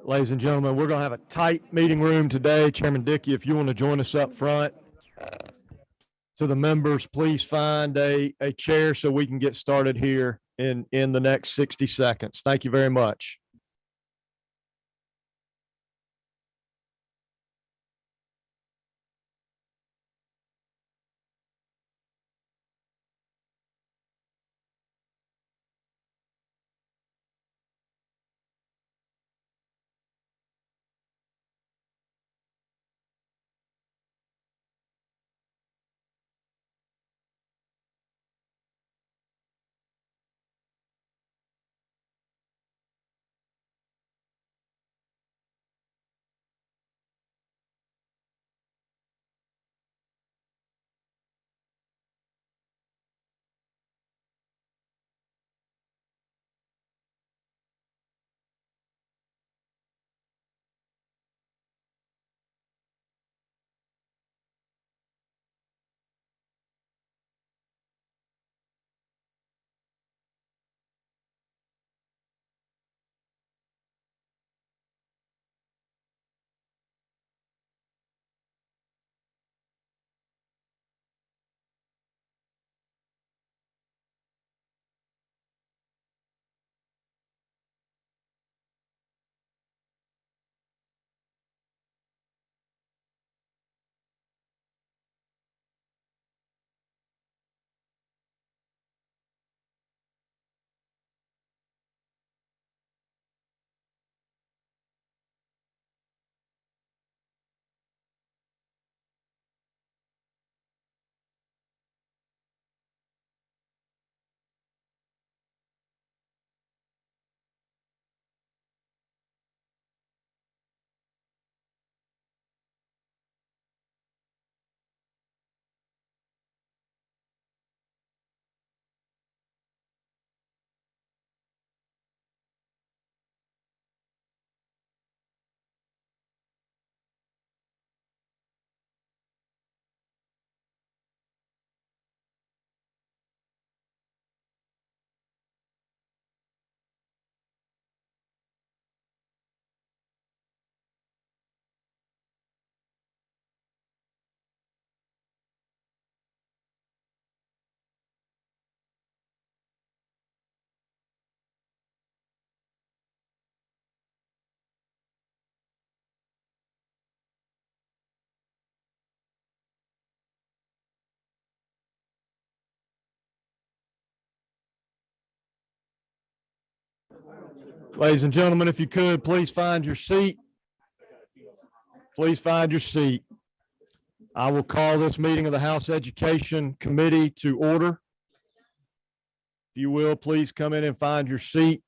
Ladies and gentlemen, we're going to have a tight meeting room today. Chairman Dickey, if you want to join us up front. To the members, please find a chair so we can get started here in the next 60 seconds. Thank you very much. Ladies and gentlemen, if you could, please find your seat. Please find your seat. I will call this meeting of the House Education Committee to order. If you will, please come in and find your seat.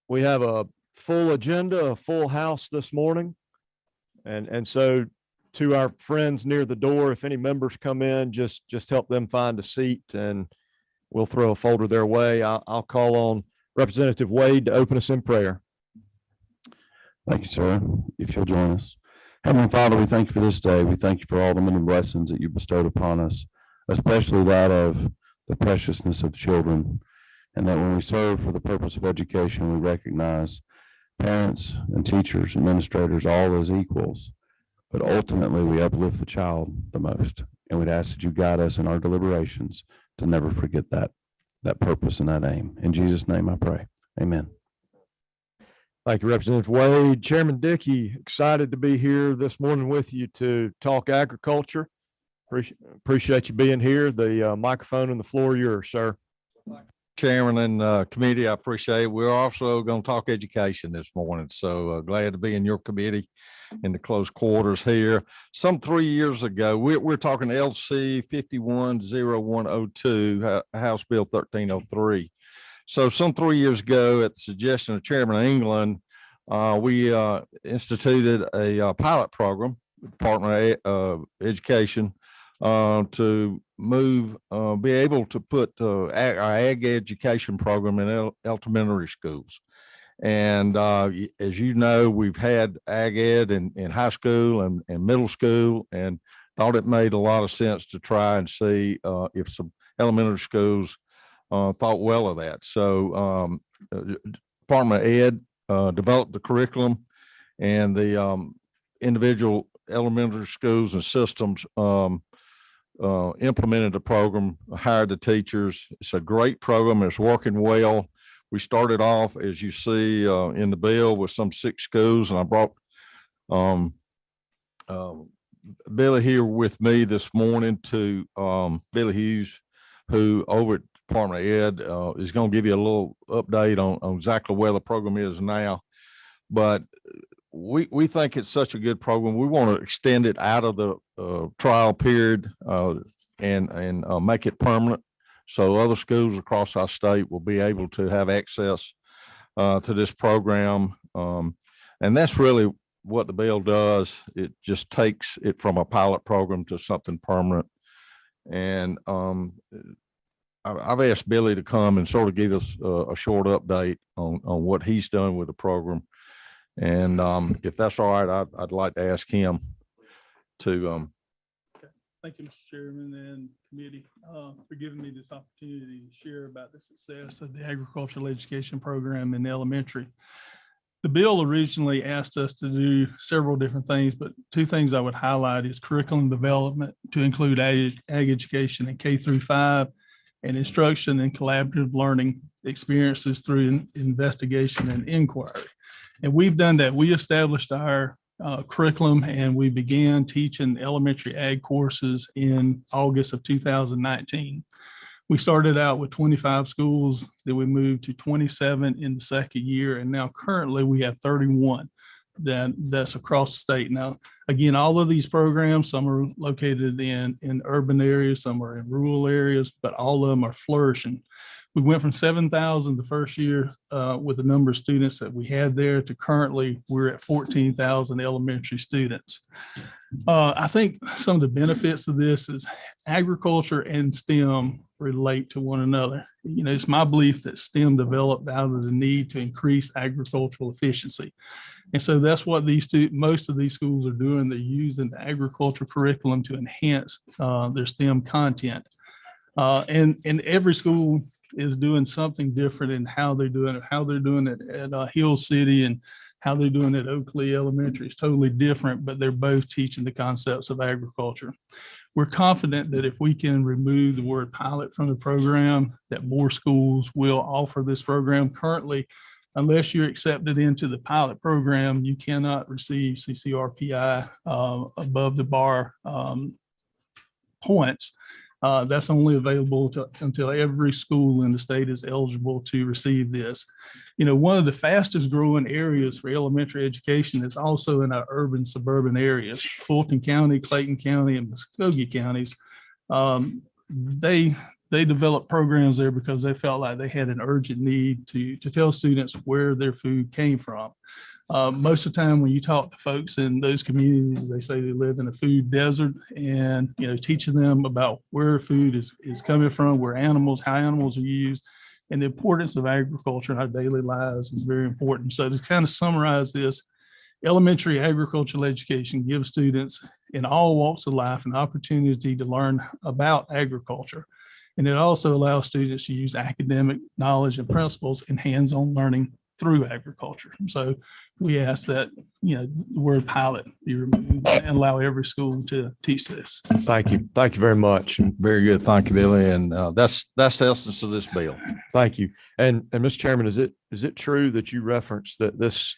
We have a full agenda, a full house this morning. And so to our friends near the door, if any members come in, just help them find a seat and we'll throw a folder their way. I'll call on Representative Wade to open us in prayer. Thank you, sir. If you'll join us. Heavenly Father, we thank you for this day. We thank you for all the many blessings that you bestowed upon us, especially that of the preciousness of children, and that when we serve for the purpose of education, we recognize parents and teachers, administrators, all as equals, but ultimately we uplift the child the most. And we'd ask that you guide us in our deliberations to never forget that purpose and that aim. In Jesus' name I pray. Amen. Thank you, Representative Wade. Chairman Dickey, excited to be here this morning with you to talk agriculture. Appreciate you being here. The microphone and the floor yours, sir. Chairman and committee, I appreciate it. We're also going to talk education this morning. So glad to be in your committee in the close quarters here. Some 3 years ago, we're talking LC 510102, House Bill 1303. So some 3 years ago, at the suggestion of Chairman England, we instituted a pilot program, Department of Education, to move, be able to put our ag education program in elementary schools. And as you know, we've had ag ed in high school and middle school, and thought it made a lot of sense to try and see if some elementary schools thought well of that. So Department of Ed developed the curriculum, and the individual elementary schools and systems implemented the program, hired the teachers. It's a great program. It's working well. We started off, as you see in the bill, with some 6 schools, and I brought Billy here with me this morning to Billy Hughes, who over at Department of Ed is going to give you a little update on exactly where the program is now. But we think it's such a good program. We want to extend it out of the trial period and make it permanent, so other schools across our state will be able to have access to this program. And that's really what the bill does. It just takes it from a pilot program to something permanent. And I've asked Billy to come and sort of give us a short update on what he's done with the program. And if that's all right, I'd like to ask him to. Thank you, Mr. Chairman and committee, for giving me this opportunity to share about the success of the agricultural education program in elementary. The bill originally asked us to do several different things, but 2 things I would highlight is curriculum development to include ag education in K through 5 and instruction and collaborative learning experiences through investigation and inquiry. And we've done that. We established our curriculum, and we began teaching elementary ag courses in August of 2019. We started out with 25 schools, then we moved to 27 in the second year, and now currently we have 31 that's across the state. Now, again, all of these programs, some are located in urban areas, some are in rural areas, but all of them are flourishing. We went from 7,000 the first year with the number of students that we had there to currently we're at 14,000 elementary students. I think some of the benefits of this is agriculture and STEM relate to one another. You know, it's my belief that STEM developed out of the need to increase agricultural efficiency. And so that's what most of these schools are doing. They're using the agriculture curriculum to enhance their STEM content. And every school is doing something different in how they're doing it. How they're doing it at Hill City and how they're doing it at Oakley Elementary is totally different, but they're both teaching the concepts of agriculture. We're confident that if we can remove the word pilot from the program, that more schools will offer this program. Currently, unless you're accepted into the pilot program, you cannot receive CCRPI above the bar points. That's only available until every school in the state is eligible to receive this. You know, one of the fastest growing areas for elementary education is also in our urban suburban areas. Fulton County, Clayton County, and Muskogee counties. They developed programs there because they felt like they had an urgent need to tell students where their food came from. Most of the time when you talk to folks in those communities, they say they live in a food desert, and, you know, teaching them about where food is coming from, how animals are used, and the importance of agriculture in our daily lives is very important. So to kind of summarize this, elementary agricultural education gives students in all walks of life an opportunity to learn about agriculture. And it also allows students to use academic knowledge and principles in hands-on learning through agriculture. So we ask that, you know, the word pilot be removed and allow every school to teach this. Thank you. Thank you very much. Very good. Thank you, Billy. And that's the essence of this bill. Thank you. And Mr. Chairman, is it true that you referenced that this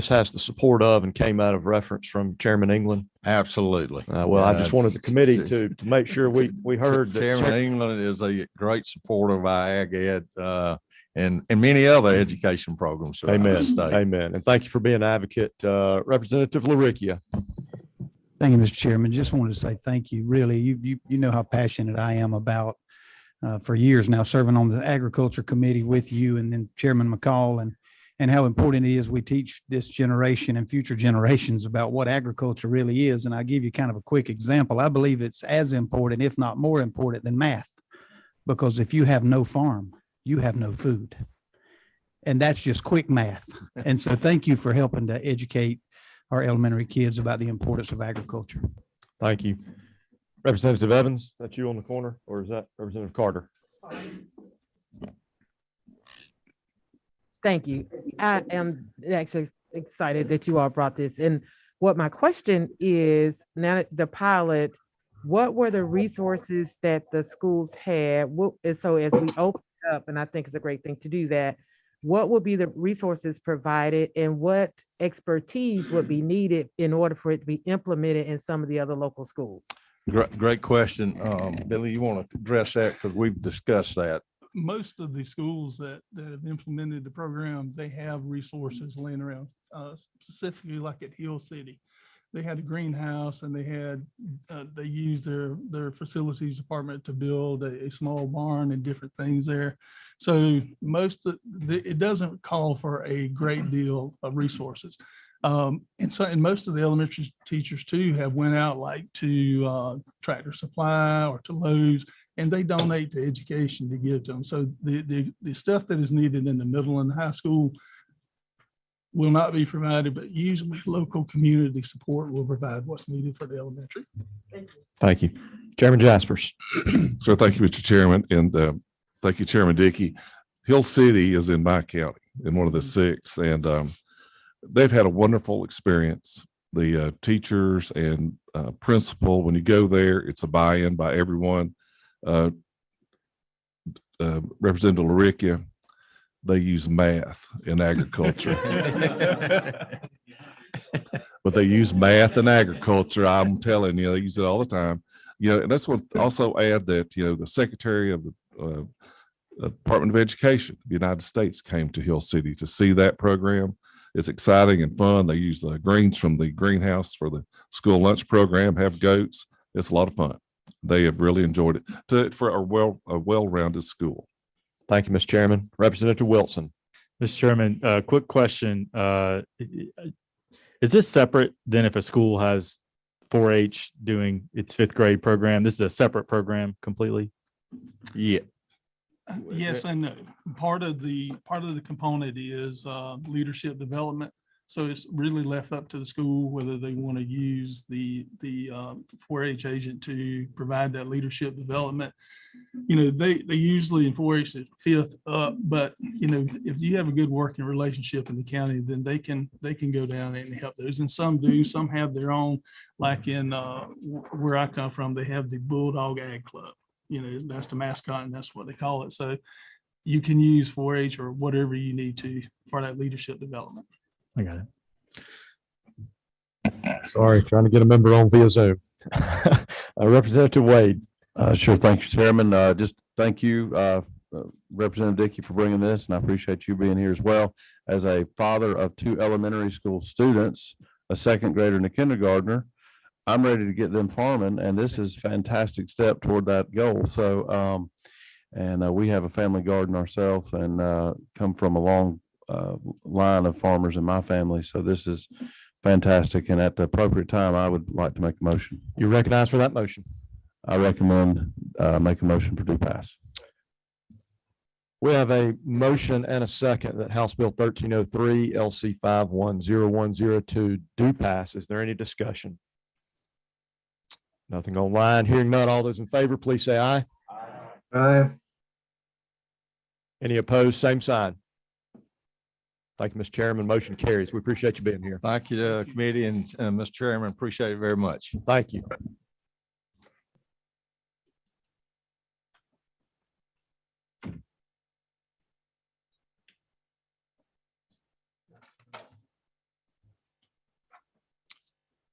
has the support of and came out of reference from Chairman England? Absolutely. Well, I just wanted the committee to make sure we heard that Chairman England is a great supporter of our ag ed and many other education programs. Amen. Amen. And thank you for being an advocate, Representative LaRicchia. Thank you, Mr. Chairman. Just wanted to say thank you. Really, you know how passionate I am about for years now serving on the Agriculture Committee with you and then Chairman McCall and how important it is we teach this generation and future generations about what agriculture really is. And I'll give you kind of a quick example. I believe it's as important, if not more important than math, because if you have no farm, you have no food. And that's just quick math. And so thank you for helping to educate our elementary kids about the importance of agriculture. Thank you. Representative Evans, that's you on the corner, or is that Representative Carter? Thank you. I am actually excited that you all brought this. And what my question is, now that the pilot, what were the resources that the schools had? And so as we open up, and I think it's a great thing to do that, what will be the resources provided and what expertise would be needed in order for it to be implemented in some of the other local schools? Great question. Billy, you want to address that? Because we've discussed that. Most of the schools that have implemented the program, they have resources laying around, specifically like at Hill City. They had a greenhouse and they used their facilities department to build a small barn and different things there. So it doesn't call for a great deal of resources. And most of the elementary teachers too have went out like to Tractor Supply or to Lowe's, and they donate to education to give to them. So the stuff that is needed in the middle and high school will not be provided, but usually local community support will provide what's needed for the elementary. Thank you. Chairman Jaspers. So thank you, Mr. Chairman, and thank you, Chairman Dickey. Hill City is in my county, in one of the 6, and they've had a wonderful experience. The teachers and principal, when you go there, it's a buy-in by everyone. Representative LaRicchia, they use math in agriculture. But they use math in agriculture. I'm telling you, they use it all the time. And that's what also add that, the Secretary of the Department of Education of the United States came to Hill City to see that program. It's exciting and fun. They use the greens from the greenhouse for the school lunch program, have goats. It's a lot of fun. They have really enjoyed it for a well-rounded school. Thank you, Mr. Chairman. Representative Wilson. Mr. Chairman, quick question. Is this separate than if a school has 4-H doing its 5th grade program? This is a separate program completely? Yeah. Yes and no. Part of the component is leadership development. So it's really left up to the school whether they want to use the 4-H agent to provide that leadership development. They usually in 4-H is 5th up, but if you have a good working relationship in the county, then they can go down and help those. And some do. Some have their own. Like in where I come from, they have the Bulldog Ag Club. That's the mascot and that's what they call it. So you can use 4-H or whatever you need to for that leadership development. I got it. Sorry, trying to get a member on via Zoom. Representative Wade. Sure. Thank you, Chairman. Just thank you, Representative Dickey, for bringing this, and I appreciate you being here as well. As a father of 2 elementary school students, a 2nd grader and a kindergartner, I'm ready to get them farming, and this is a fantastic step toward that goal. So, we have a family garden ourselves and come from a long line of farmers in my family. So this is fantastic. And at the appropriate time, I would like to make a motion. You recognize for that motion. I recommend make a motion for due pass. We have a motion and a second that House Bill 1303 LC 510102 do pass. Is there any discussion? Nothing online. Hearing none. All those in favor, please say aye. Aye. Any opposed? Same sign. Thank you, Mr. Chairman. Motion carries. We appreciate you being here. Thank you, committee and Mr. Chairman. Appreciate it very much. Thank you.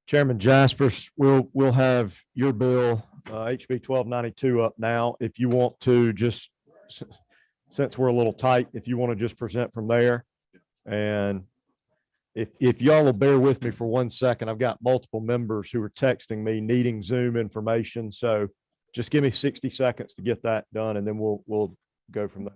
Chairman Jaspers, we'll have your bill, HB 1292 up now. If you want to just, since we're a little tight, if you want to just present from there. And if y'all will bear with me for 1 second, I've got multiple members who are texting me needing Zoom information. So just give me 60 seconds to get that done and then we'll go from there.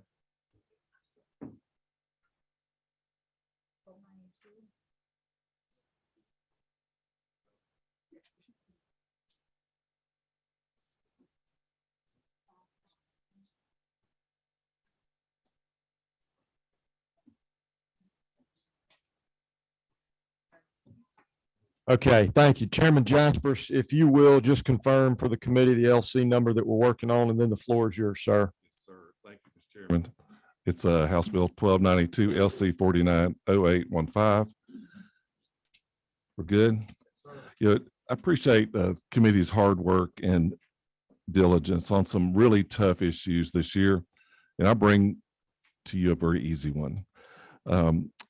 Okay, thank you. Chairman Jaspers, if you will just confirm for the committee, the LC number that we're working on, and then the floor is yours, sir. Yes, sir. Thank you, Mr. Chairman. It's House Bill 1292 LC 490815. We're good. I appreciate the committee's hard work and diligence on some really tough issues this year. And I bring to you a very easy one.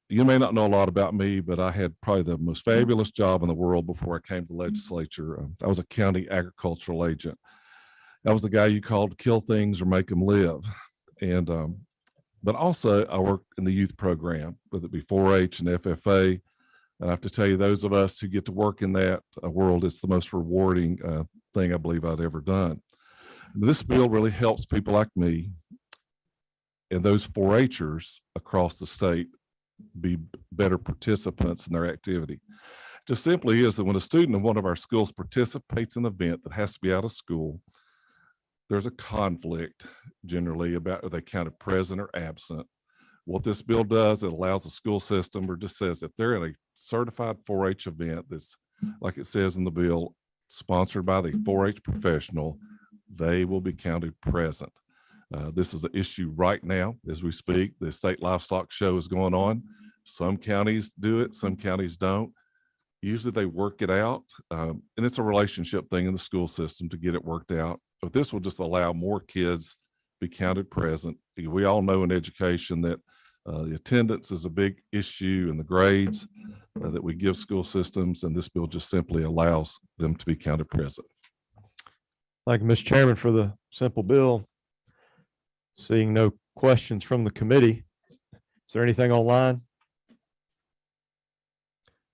You may not know a lot about me, but I had probably the most fabulous job in the world before I came to the legislature. I was a county agricultural agent. I was the guy you called to kill things or make them live. And, but also I worked in the youth program, whether it be 4-H and FFA. And I have to tell you, those of us who get to work in that world, it's the most rewarding thing I believe I've ever done. This bill really helps people like me and those 4-Hers across the state be better participants in their activity. Just simply is that when a student in one of our schools participates in an event that has to be out of school, there's a conflict generally about are they counted present or absent. What this bill does, it allows the school system, or just says if they're in a certified 4-H event that's, like it says in the bill, sponsored by the 4-H professional, they will be counted present. This is an issue right now as we speak. The state livestock show is going on. Some counties do it, some counties don't. Usually they work it out, and it's a relationship thing in the school system to get it worked out. But this will just allow more kids be counted present. We all know in education that the attendance is a big issue in the grades that we give school systems, and this bill just simply allows them to be counted present. Thank you, Mr. Chairman, for the simple bill. Seeing no questions from the committee. Is there anything online?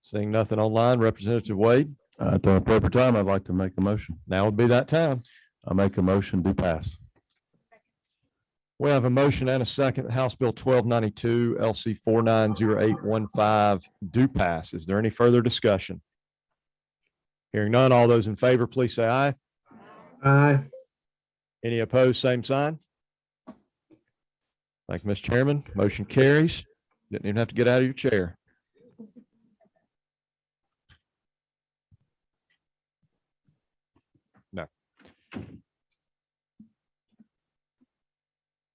Seeing nothing online, Representative Wade. At the appropriate time, I'd like to make a motion. Now would be that time. I make a motion to pass. We have a motion and a second that House Bill 1292 LC 490815 do pass. Is there any further discussion? Hearing none, all those in favor, please say aye. Aye. Any opposed, same sign. Thank you, Mr. Chairman. Motion carries. Didn't even have to get out of your chair. No.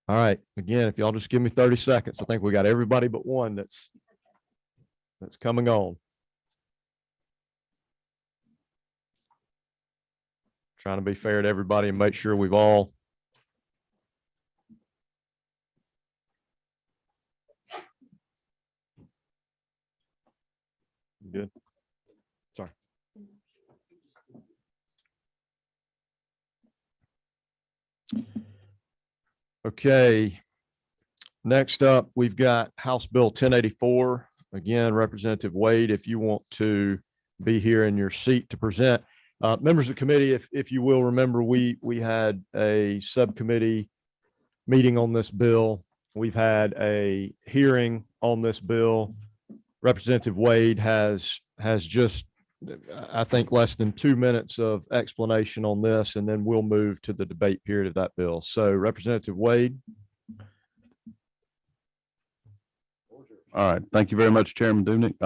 All right. Again, if y'all just give me 30 seconds, I think we got everybody but one that's coming on. Trying to be fair to everybody and make sure we've all good. Sorry. Okay. Next up, we've got House Bill 1084. Again, Representative Wade, if you want to be here in your seat to present. Members of the committee, if you will remember, we had a subcommittee meeting on this bill. We've had a hearing on this bill. Representative Wade has just, I think, less than 2 minutes of explanation on this, and then we'll move to the debate period of that bill. So Representative Wade. All right. Thank you very much, Chairman Dubnik.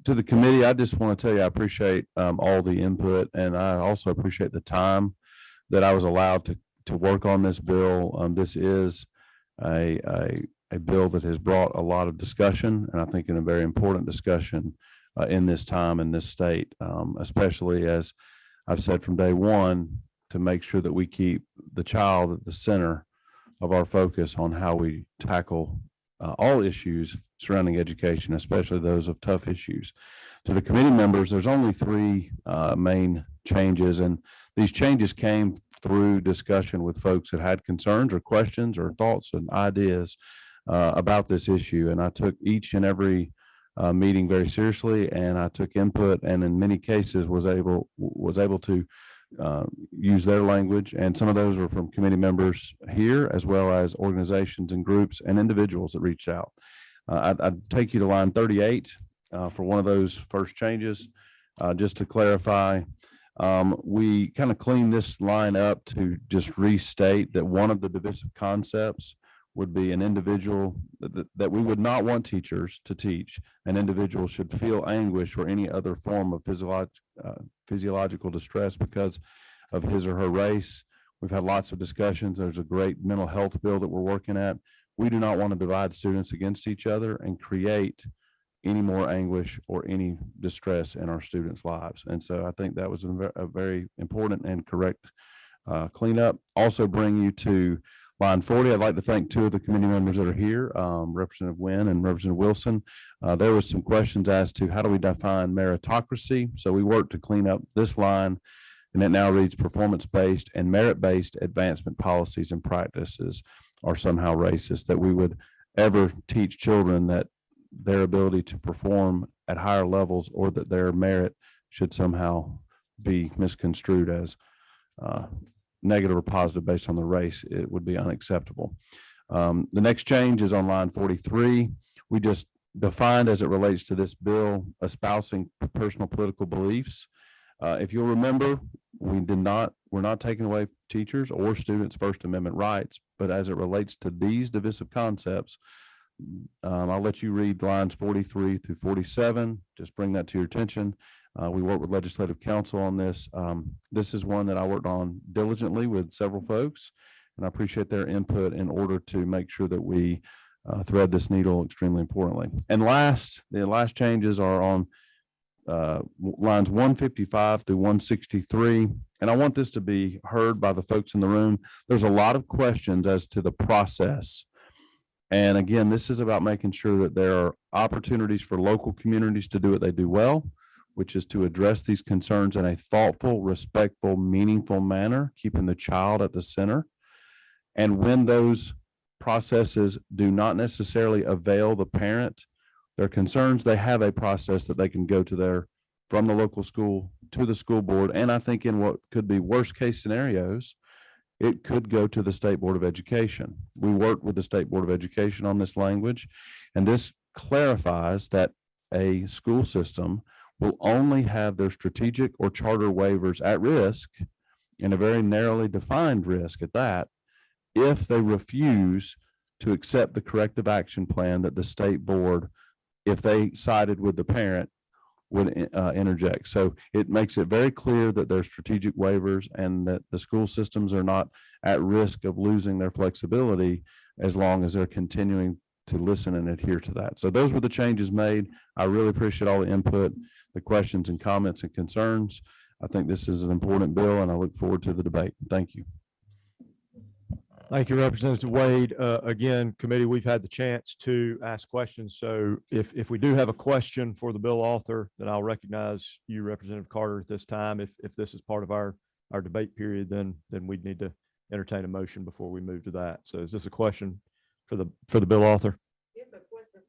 To the committee, I just want to tell you, I appreciate all the input, and I also appreciate the time that I was allowed to work on this bill. This is a bill that has brought a lot of discussion, and I think in a very important discussion in this time in this state, especially as I've said from day one, to make sure that we keep the child at the center of our focus on how we tackle all issues surrounding education, especially those of tough issues. To the committee members, there's only 3 main changes, and these changes came through discussion with folks that had concerns or questions or thoughts and ideas about this issue. And I took each and every meeting very seriously, and I took input, and in many cases was able to use their language. And some of those are from committee members here, as well as organizations and groups and individuals that reached out. I'd take you to line 38 for one of those first changes. Just to clarify, we kind of cleaned this line up to just restate that one of the divisive concepts would be an individual that we would not want teachers to teach. An individual should feel anguish or any other form of physiological distress because of his or her race. We've had lots of discussions. There's a great mental health bill that we're working at. we do not want to divide students against each other and create any more anguish or any distress in our students' lives. And so I think that was a very important and correct cleanup. Also bring you to line 40. I'd like to thank two of the committee members that are here, Representative Wynn and Representative Wilson. There was some questions as to how do we define meritocracy. So we worked to clean up this line, and it now reads performance-based and merit-based advancement policies and practices are somehow racist, that we would ever teach children that their ability to perform at higher levels or that their merit should somehow be misconstrued as negative or positive based on the race. It would be unacceptable. The next change is on line 43. We just defined, as it relates to this bill, espousing personal political beliefs. If you'll remember, we're not taking away teachers or students' First Amendment rights, but as it relates to these divisive concepts, I'll let you read lines 43 through 47. Just bring that to your attention. We worked with legislative counsel on this. This is one that I worked on diligently with several folks, and I appreciate their input in order to make sure that we thread this needle extremely importantly. And the last changes are on lines 155 through 163. And I want this to be heard by the folks in the room. There's a lot of questions as to the process. And again, this is about making sure that there are opportunities for local communities to do what they do well, which is to address these concerns in a thoughtful, respectful, meaningful manner, keeping the child at the center. And when those processes do not necessarily avail the parent their concerns, they have a process that they can go to from the local school to the school board. And I think in what could be worst case scenarios, it could go to the State Board of Education. We worked with the State Board of Education on this language, and this clarifies that a school system will only have their strategic or charter waivers at risk, and a very narrowly defined risk at that, if they refuse to accept the corrective action plan that the state board, if they sided with the parent, would interject. So it makes it very clear that there's strategic waivers and that the school systems are not at risk of losing their flexibility as long as they're continuing to listen and adhere to that. So those were the changes made. I really appreciate all the input, the questions and comments and concerns. I think this is an important bill, and I look forward to the debate. Thank you. Thank you, Representative Wade. Again, committee, we've had the chance to ask questions. So if we do have a question for the bill author, then I'll recognize you, Representative Carter, at this time. If this is part of our debate period, then we'd need to entertain a motion before we move to that. So is this a question for the bill author? It's a question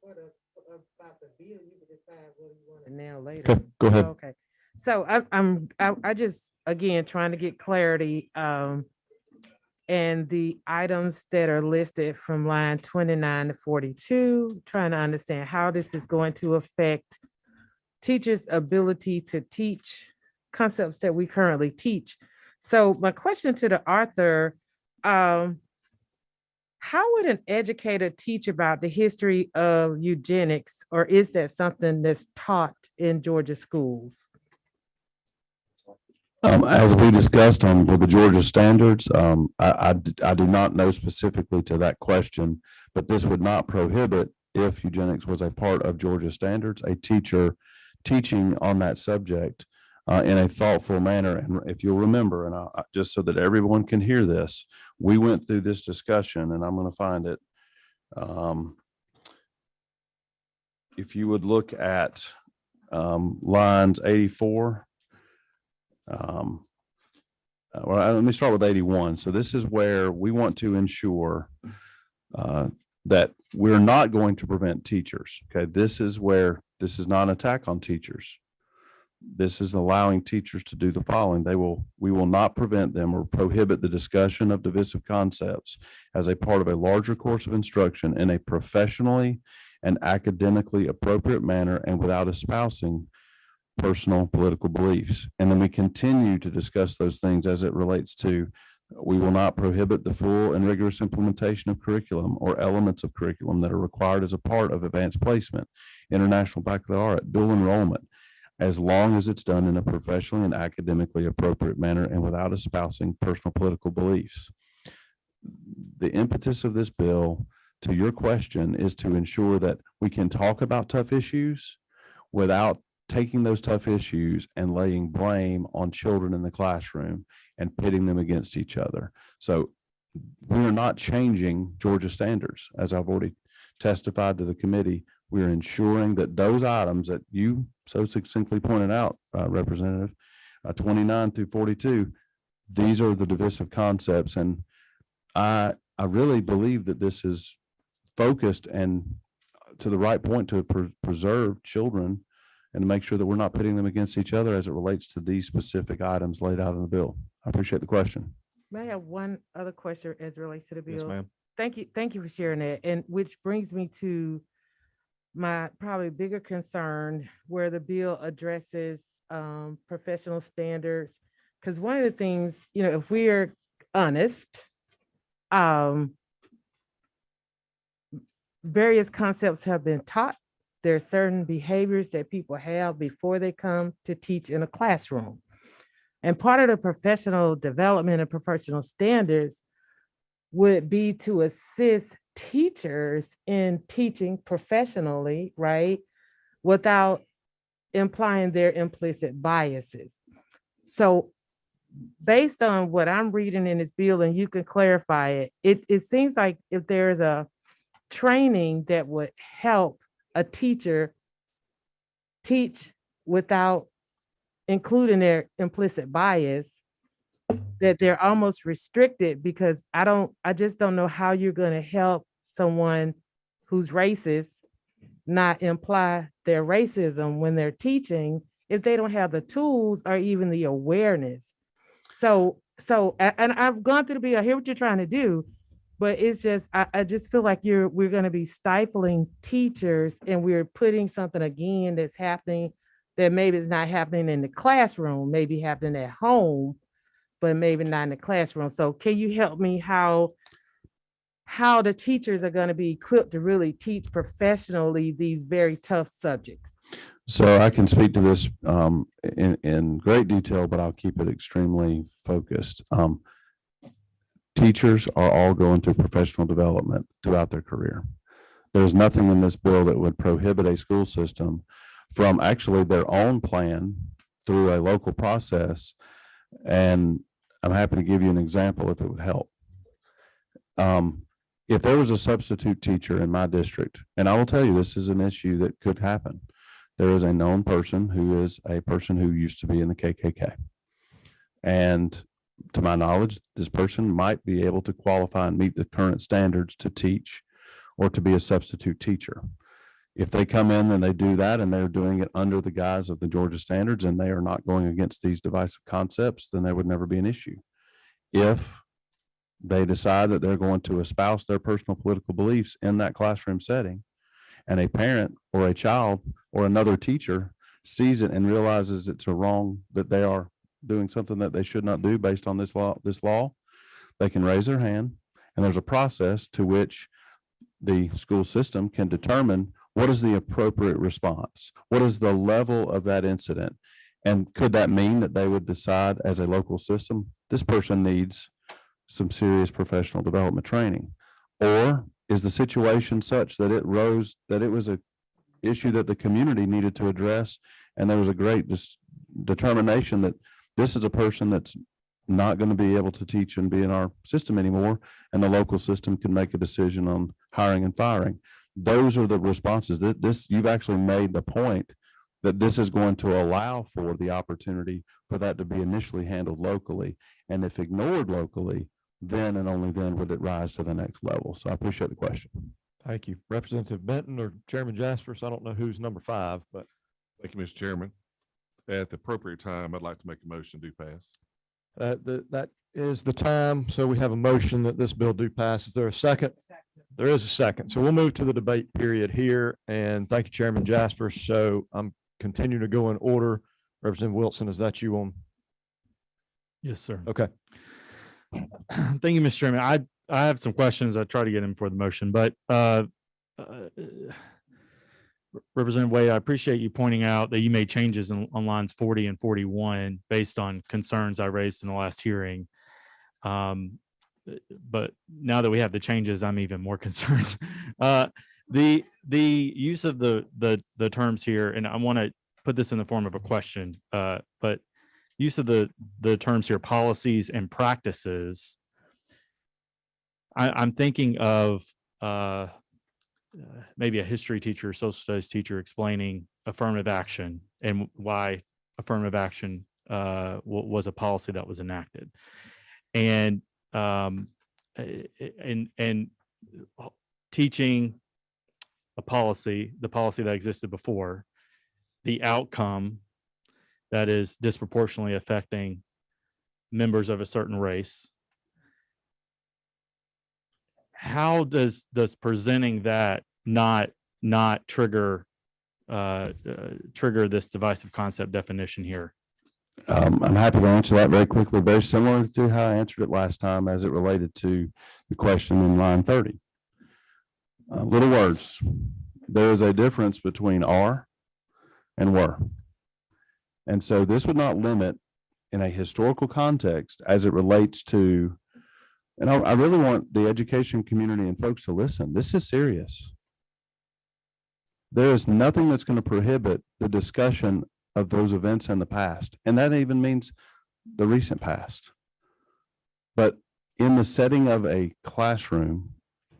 about the bill. You can decide whether you want it now or later. Okay, go ahead. Okay. So I just, again, trying to get clarity. And the items that are listed from line 29 to 42, trying to understand how this is going to affect teachers' ability to teach concepts that we currently teach. So my question to the author, how would an educator teach about the history of eugenics, or is that something that's taught in Georgia schools? As we discussed with the Georgia standards, I do not know specifically to that question, but this would not prohibit, if eugenics was a part of Georgia standards, a teacher teaching on that subject in a thoughtful manner. And if you'll remember, and just so that everyone can hear this, we went through this discussion, and I'm going to find it. If you would look at lines 84. Let me start with 81. So this is where we want to ensure that we're not going to prevent teachers. Okay, this is not an attack on teachers. This is allowing teachers to do the following. We will not prevent them or prohibit the discussion of divisive concepts as a part of a larger course of instruction in a professionally and academically appropriate manner and without espousing personal political beliefs. And then we continue to discuss those things as it relates to, we will not prohibit the full and rigorous implementation of curriculum or elements of curriculum that are required as a part of advanced placement, international baccalaureate, dual enrollment, as long as it's done in a professionally and academically appropriate manner and without espousing personal political beliefs. The impetus of this bill to your question, is to ensure that we can talk about tough issues without taking those tough issues and laying blame on children in the classroom and pitting them against each other. So we're not changing Georgia standards. As I've already testified to the committee, we're ensuring that those items that you so succinctly pointed out, Representative, 29 through 42, these are the divisive concepts. And I really believe that this is focused and to the right point to preserve children and to make sure that we're not pitting them against each other as it relates to these specific items laid out in the bill. I appreciate the question. May I have one other question as it relates to the bill? Yes, ma'am. Thank you for sharing that. And which brings me to my probably bigger concern where the bill addresses professional standards. Because one of the things, if we're honest, various concepts have been taught. There are certain behaviors that people have before they come to teach in a classroom. And part of the professional development and professional standards would be to assist teachers in teaching professionally, right? Without implying their implicit biases. So based on what I'm reading in this bill, and you can clarify it seems like if there's a training that would help a teacher teach without including their implicit bias, that they're almost restricted, because I just don't know how you're going to help someone who's racist not imply their racism when they're teaching if they don't have the tools or even the awareness. So and I've gone through the bill, I hear what you're trying to do, but it's just, I just feel like we're going to be stifling teachers, and we're putting something again that's happening that maybe it's not happening in the classroom, maybe happening at home, but maybe not in the classroom. So can you help me how the teachers are going to be equipped to really teach professionally these very tough subjects? So I can speak to this in great detail, but I'll keep it extremely focused. Teachers are all going through professional development throughout their career. There's nothing in this bill that would prohibit a school system from actually their own plan through a local process. And I'm happy to give you an example if it would help. If there was a substitute teacher in my district, and I will tell you, this is an issue that could happen. There is a known person who is a person who used to be in the KKK. And to my knowledge, this person might be able to qualify and meet the current standards to teach or to be a substitute teacher. If they come in and they do that and they're doing it under the guise of the Georgia standards and they are not going against these divisive concepts, then there would never be an issue. If they decide that they're going to espouse their personal political beliefs in that classroom setting, and a parent or a child or another teacher sees it and realizes it's a wrong, that they are doing something that they should not do based on this law, they can raise their hand, and there's a process to which the school system can determine what is the appropriate response, what is the level of that incident, and could that mean that they would decide as a local system, this person needs some serious professional development training? Or is the situation such that it was an issue that the community needed to address, and there was a great determination that this is a person that's not going to be able to teach and be in our system anymore, and the local system can make a decision on hiring and firing? Those are the responses. You've actually made the point that this is going to allow for the opportunity for that to be initially handled locally, and if ignored locally, then and only then would it rise to the next level. So I appreciate the question. Thank you. Representative Benton or Chairman Jasper. So I don't know who's number 5, but. Thank you, Mr. Chairman. At the appropriate time, I'd like to make a motion to pass. That is the time. So we have a motion that this bill do pass. Is there a second? There is a second. So we'll move to the debate period here. And thank you, Chairman Jasper. So I'm continuing to go in order. Representative Wilson, is that you on? Yes, sir. Okay. Thank you, Mr. Chairman. I have some questions. I try to get in for the motion, but Representative Wade, I appreciate you pointing out that you made changes on lines 40 and 41 based on concerns I raised in the last hearing. but now that we have the changes, I'm even more concerned. The use of the terms here, and I want to put this in the form of a question, but use of the terms here, policies and practices. I'm thinking of maybe a history teacher, social studies teacher explaining affirmative action and why affirmative action was a policy that was enacted, and teaching a policy, the policy that existed before, the outcome that is disproportionately affecting members of a certain race. How does presenting that not trigger this divisive concept definition here? I'm happy to answer that very quickly, very similar to how I answered it last time as it related to the question in line 30. Little words. There is a difference between are and were. And so this would not limit in a historical context as it relates to, and I really want the education community and folks to listen. This is serious. There is nothing that's going to prohibit the discussion of those events in the past. And that even means the recent past. But in the setting of a classroom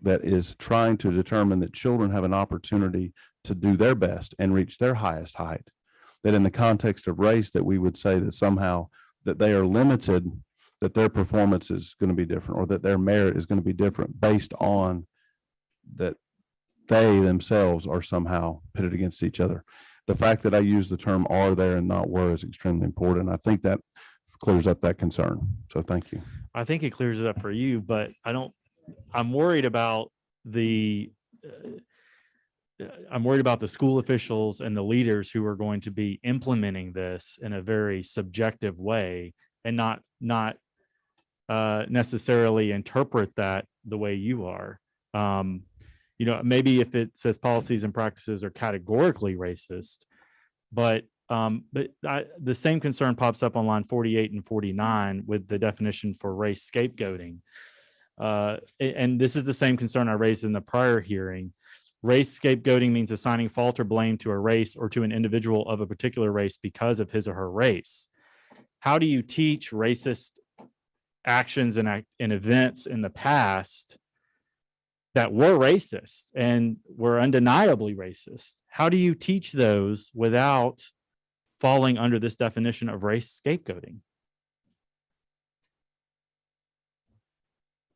that is trying to determine that children have an opportunity to do their best and reach their highest height, that in the context of race, that we would say that somehow that they are limited, that their performance is going to be different, or that their merit is going to be different based on that they themselves are somehow pitted against each other. The fact that I use the term are there and not were is extremely important. I think that clears up that concern. So thank you. I think it clears it up for you, but I'm worried about the school officials and the leaders who are going to be implementing this in a very subjective way and not necessarily interpret that the way you are. Maybe if it says policies and practices are categorically racist, but the same concern pops up on line 48 and 49 with the definition for race scapegoating. And this is the same concern I raised in the prior hearing. Race scapegoating means assigning fault or blame to a race or to an individual of a particular race because of his or her race. How do you teach racist actions and events in the past that were racist and were undeniably racist? How do you teach those without falling under this definition of race scapegoating?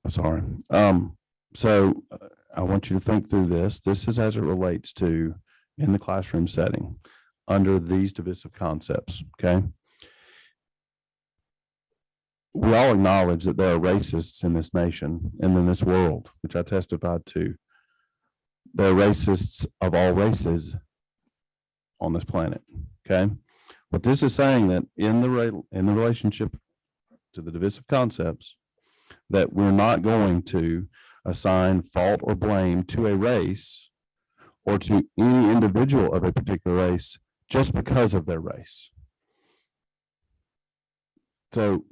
Sorry. So I want you to think through this. This is as it relates to in the classroom setting under these divisive concepts. Okay. We all acknowledge that there are racists in this nation and in this world, which I testified to. There are racists of all races on this planet. Okay. But this is saying that in the relationship to the divisive concepts, that we're not going to assign fault or blame to a race or to any individual of a particular race just because of their race. So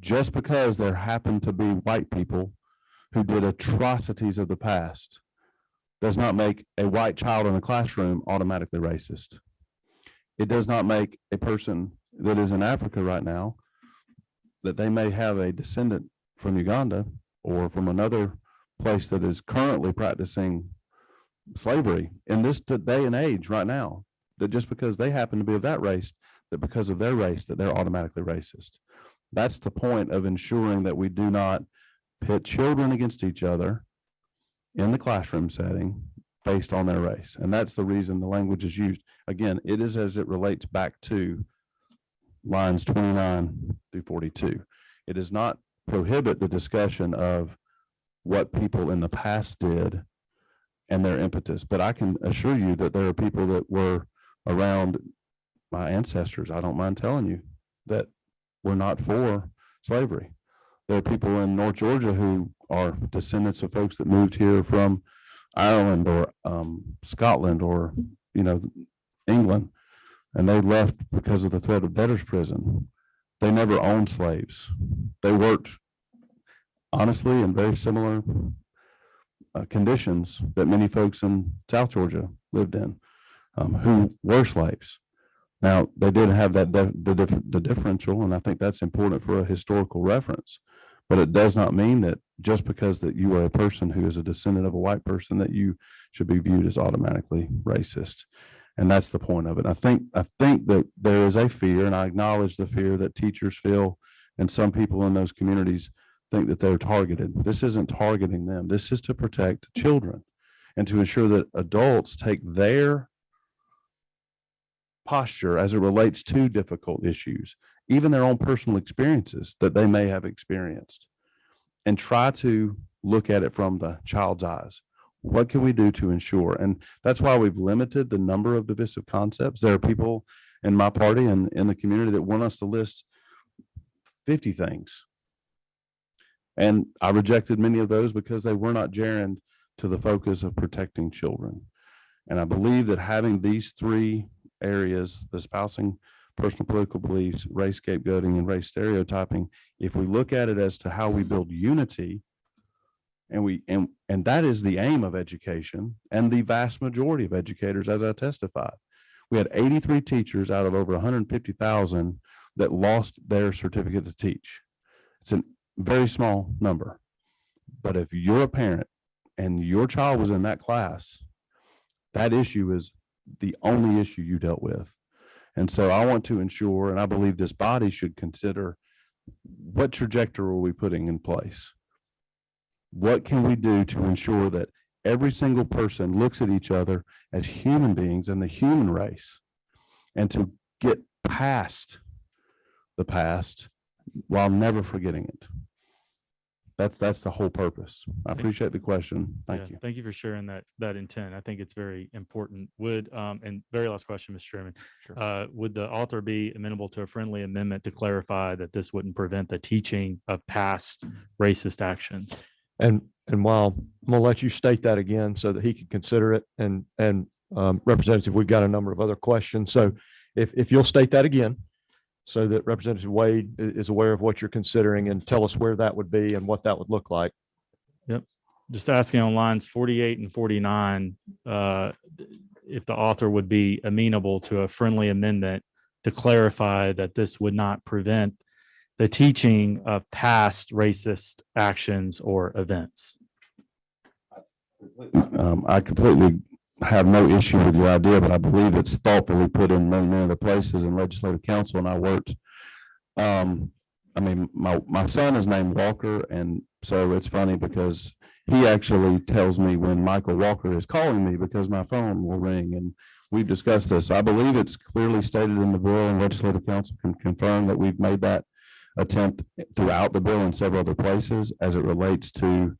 just because there happen to be white people who did atrocities of the past does not make a white child in a classroom automatically racist. It does not make a person that is in Africa right now, that they may have a descendant from Uganda or from another place that is currently practicing slavery in this day and age right now, that just because they happen to be of that race, that because of their race, that they're automatically racist. That's the point of ensuring that we do not pit children against each other in the classroom setting based on their race. And that's the reason the language is used. Again, it is as it relates back to lines 29 through 42. It does not prohibit the discussion of what people in the past did and their impetus. But I can assure you that there are people that were around my ancestors, I don't mind telling you, that were not for slavery. There are people in North Georgia who are descendants of folks that moved here from Ireland or Scotland or, England, and they left because of the threat of debtor's prison. They never owned slaves. They worked honestly in very similar conditions that many folks in South Georgia lived in, who were slaves. Now, they did have that the differential, and I think that's important for a historical reference. But it does not mean that just because that you are a person who is a descendant of a white person that you should be viewed as automatically racist. And that's the point of it. I think that there is a fear, and I acknowledge the fear that teachers feel, and some people in those communities think that they're targeted. This isn't targeting them. This is to protect children and to ensure that adults take their posture as it relates to difficult issues, even their own personal experiences that they may have experienced, and try to look at it from the child's eyes. What can we do to ensure? And that's why we've limited the number of divisive concepts. There are people in my party and in the community that want us to list 50 things. And I rejected many of those because they were not gerund to the focus of protecting children. And I believe that having these three areas, espousing personal political beliefs, race scapegoating, and race stereotyping, if we look at it as to how we build unity, and that is the aim of education and the vast majority of educators, as I testified. We had 83 teachers out of over 150,000 that lost their certificate to teach. It's a very small number. But if you're a parent and your child was in that class, that issue is the only issue you dealt with. And so I want to ensure, and I believe this body should consider, what trajectory are we putting in place? What can we do to ensure that every single person looks at each other as human beings and the human race, and to get past the past while never forgetting it? That's the whole purpose. I appreciate the question. Thank you. Thank you for sharing that intent. I think it's very important. And very last question, Mr. Chairman. Sure. Would the author be amenable to a friendly amendment to clarify that this wouldn't prevent the teaching of past racist actions? And while I'm gonna let you state that again so that he can consider it, and Representative, we've got a number of other questions. So if you'll state that again, so that Representative Wade is aware of what you're considering, and tell us where that would be and what that would look like. Yep. Just asking on lines 48 and 49, if the author would be amenable to a friendly amendment to clarify that this would not prevent the teaching of past racist actions or events. I completely have no issue with your idea, but I believe it's thoughtfully put in many other places in legislative council. And I worked, my son is named Walker. And so it's funny because he actually tells me when Michael Walker is calling me because my phone will ring, and we've discussed this. I believe it's clearly stated in the bill, and legislative council can confirm that we've made that attempt throughout the bill in several other places as it relates to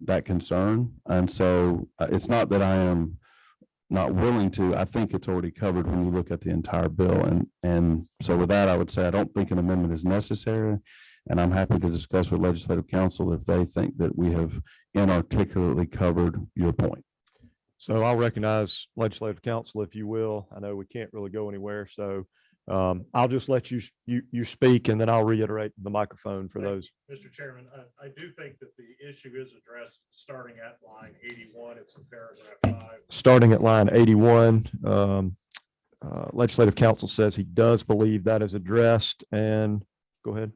that concern. And so it's not that I am not willing to. I think it's already covered when you look at the entire bill. And so with that, I would say I don't think an amendment is necessary. And I'm happy to discuss with legislative council if they think that we have inarticulately covered your point. So I'll recognize legislative council, if you will. I know we can't really go anywhere, so I'll just let you speak, and then I'll reiterate the microphone for those. Mr. Chairman, I do think that the issue is addressed starting at line 81. It's in paragraph 5. Starting at line 81, legislative council says he does believe that is addressed, and go ahead.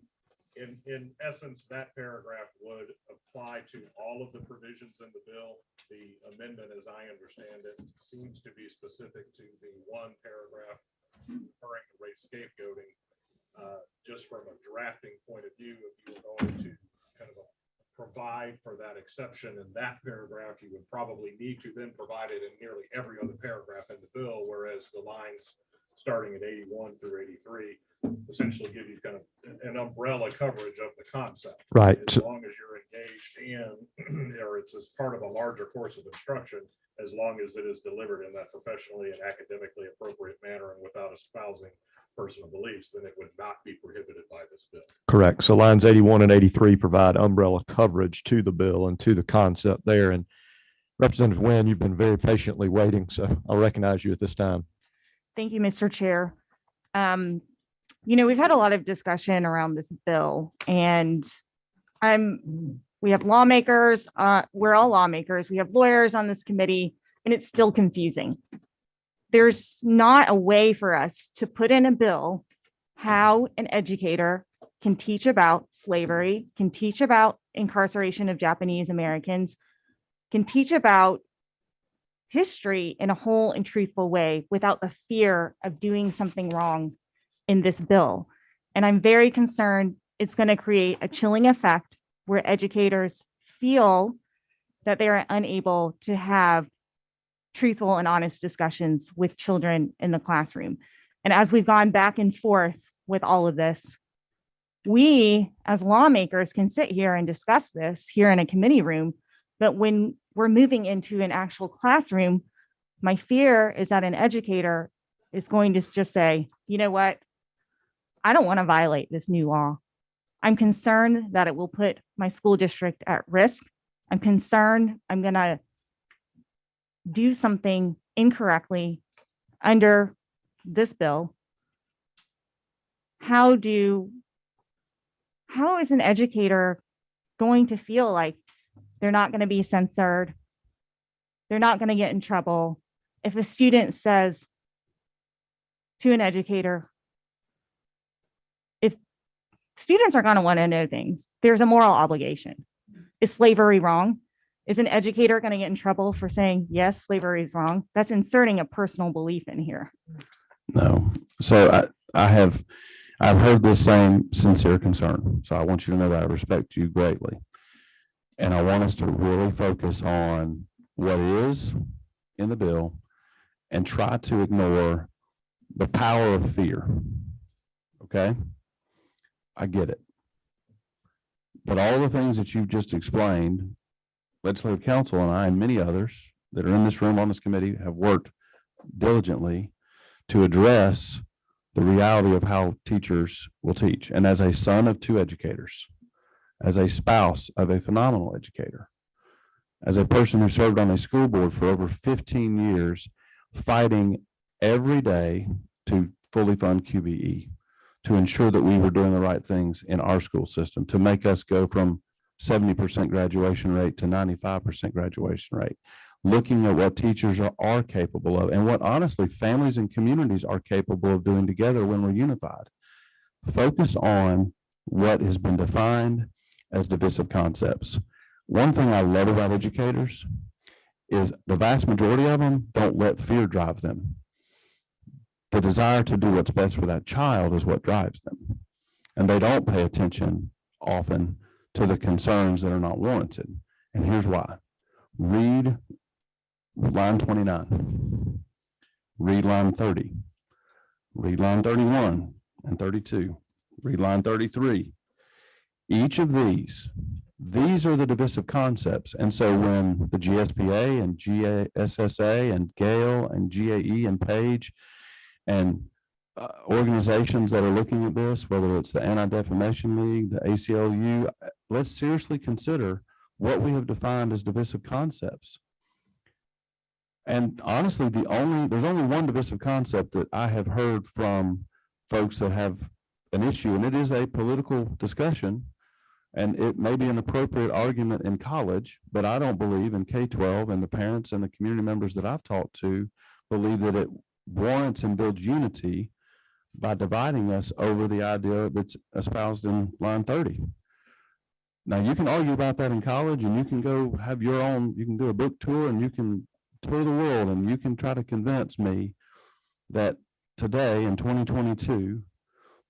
In essence, that paragraph would apply to all of the provisions in the bill. The amendment, as I understand it, seems to be specific to the one paragraph referring to race scapegoating. Just from a drafting point of view, if you were going to kind of provide for that exception in that paragraph, you would probably need to then provide it in nearly every other paragraph in the bill, whereas the lines starting at 81 through 83 essentially give you kind of an umbrella coverage of the concept. Right. As long as you're engaged in, or it's as part of a larger course of instruction, as long as it is delivered in that professionally and academically appropriate manner and without espousing personal beliefs, then it would not be prohibited by this bill. Correct. So lines 81 and 83 provide umbrella coverage to the bill and to the concept there. And Representative Wynn, you've been very patiently waiting, so I'll recognize you at this time. Thank you, Mr. Chair. We've had a lot of discussion around this bill, and we have lawmakers, we're all lawmakers, we have lawyers on this committee, and it's still confusing. There's not a way for us to put in a bill how an educator can teach about slavery, can teach about incarceration of Japanese Americans, can teach about history in a whole and truthful way without the fear of doing something wrong in this bill. And I'm very concerned it's going to create a chilling effect where educators feel that they are unable to have truthful and honest discussions with children in the classroom. And as we've gone back and forth with all of this, we as lawmakers can sit here and discuss this here in a committee room, but when we're moving into an actual classroom, my fear is that an educator is going to just say, you know what, I don't want to violate this new law. I'm concerned that it will put my school district at risk. I'm concerned I'm going to do something incorrectly under this bill. How is an educator going to feel like they're not going to be censored? They're not going to get in trouble. If a student says to an educator, if students are going to want to know things, there's a moral obligation. Is slavery wrong? Is an educator going to get in trouble for saying, yes, slavery is wrong? That's inserting a personal belief in here. No. So I've heard the same sincere concern. So I want you to know that I respect you greatly. And I want us to really focus on what is in the bill and try to ignore the power of fear. Okay? I get it. But all the things that you've just explained, Legislative Council and I and many others that are in this room on this committee have worked diligently to address the reality of how teachers will teach. And as a son of two educators, as a spouse of a phenomenal educator, as a person who served on a school board for over 15 years, fighting every day to fully fund QBE, to ensure that we were doing the right things in our school system, to make us go from 70% graduation rate to 95% graduation rate, looking at what teachers are capable of and what honestly families and communities are capable of doing together when we're unified. Focus on what has been defined as divisive concepts. One thing I love about educators is the vast majority of them don't let fear drive them. The desire to do what's best for that child is what drives them. And they don't pay attention often to the concerns that are not warranted. And here's why. Read line 29, read line 30, read line 31 and 32, read line 33. Each of these are the divisive concepts. And so when the GSPA and GSSA and GALE and GAE and PAGE and organizations that are looking at this, whether it's the Anti-Defamation League, the ACLU, let's seriously consider what we have defined as divisive concepts. And honestly, there's only one divisive concept that I have heard from folks that have an issue, and it is a political discussion, and it may be an appropriate argument in college, but I don't believe in K-12, and the parents and the community members that I've talked to believe that it warrants and builds unity by dividing us over the idea that's espoused in line 30. Now, you can argue about that in college, and you can go have your own, you can do a book tour, and you can tour the world, and you can try to convince me that today in 2022,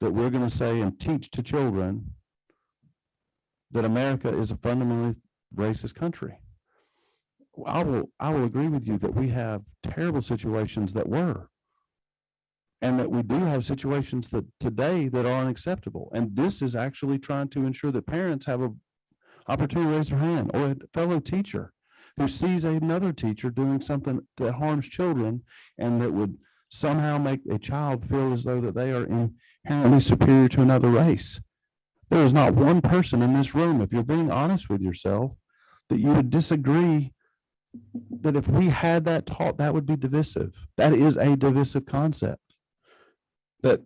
that we're going to say and teach to children that America is a fundamentally racist country. I will agree with you that we have terrible situations that were, and that we do have situations that today that are unacceptable. And this is actually trying to ensure that parents have an opportunity to raise their hand, or a fellow teacher who sees another teacher doing something that harms children and that would somehow make a child feel as though that they are inherently superior to another race. There is not one person in this room, if you're being honest with yourself, that you would disagree that if we had that taught, that would be divisive. That is a divisive concept. That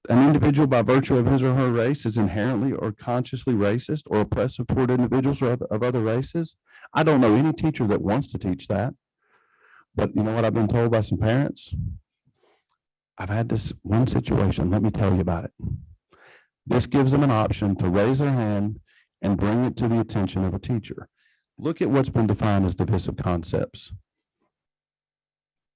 an individual by virtue of his or her race is inherently or consciously racist or oppressive toward individuals or of other races. I don't know any teacher that wants to teach that. But you know what I've been told by some parents? I've had this one situation. Let me tell you about it. This gives them an option to raise their hand and bring it to the attention of a teacher. Look at what's been defined as divisive concepts.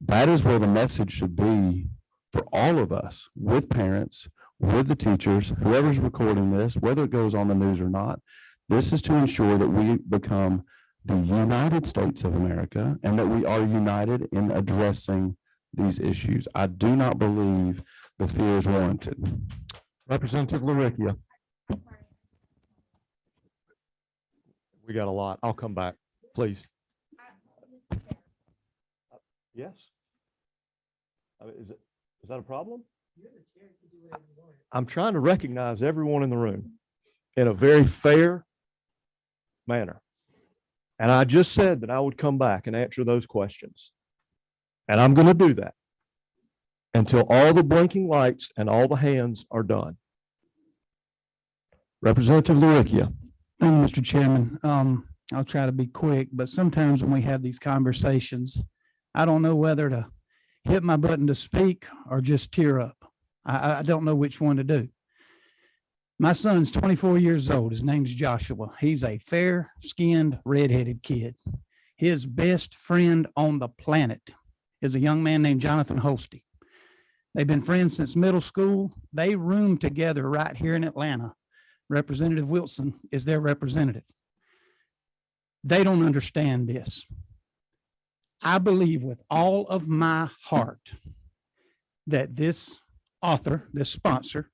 That is where the message should be for all of us, with parents, with the teachers, whoever's recording this, whether it goes on the news or not. This is to ensure that we become the United States of America and that we are united in addressing these issues. I do not believe the fear is warranted. Representative LaRicchia. We got a lot. I'll come back, please. Yes. Is that a problem? I'm trying to recognize everyone in the room in a very fair manner. And I just said that I would come back and answer those questions. And I'm going to do that until all the blinking lights and all the hands are done. Representative LaRicchia. Thank you, Mr. Chairman. I'll try to be quick, but sometimes when we have these conversations, I don't know whether to hit my button to speak or just tear up. I don't know which one to do. My son's 24 years old. His name's Joshua. He's a fair-skinned, red-headed kid. His best friend on the planet is a young man named Jonathan Holsty. They've been friends since middle school. They room together right here in Atlanta. Representative Wilson is their representative. They don't understand this. I believe with all of my heart that this author, this sponsor,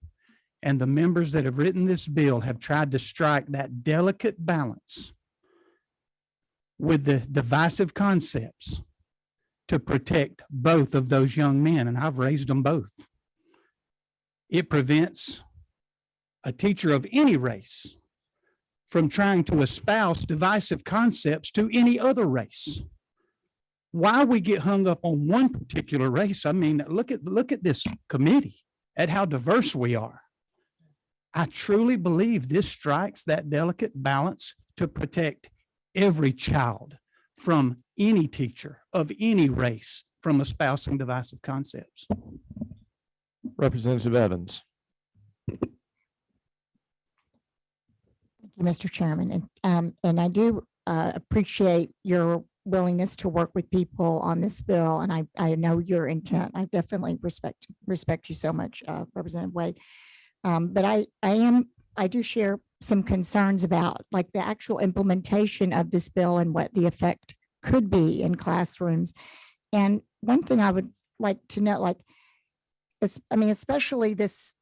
and the members that have written this bill have tried to strike that delicate balance with the divisive concepts to protect both of those young men, and I've raised them both. It prevents a teacher of any race from trying to espouse divisive concepts to any other race. Why we get hung up on one particular race? I mean, look at this committee, at how diverse we are. I truly believe this strikes that delicate balance to protect every child from any teacher of any race from espousing divisive concepts. Representative Evans. Mr. Chairman, and I do appreciate your willingness to work with people on this bill, and I know your intent. I definitely respect you so much, Representative Wade. But I do share some concerns about like the actual implementation of this bill and what the effect could be in classrooms. And one thing I would like to know, like, especially this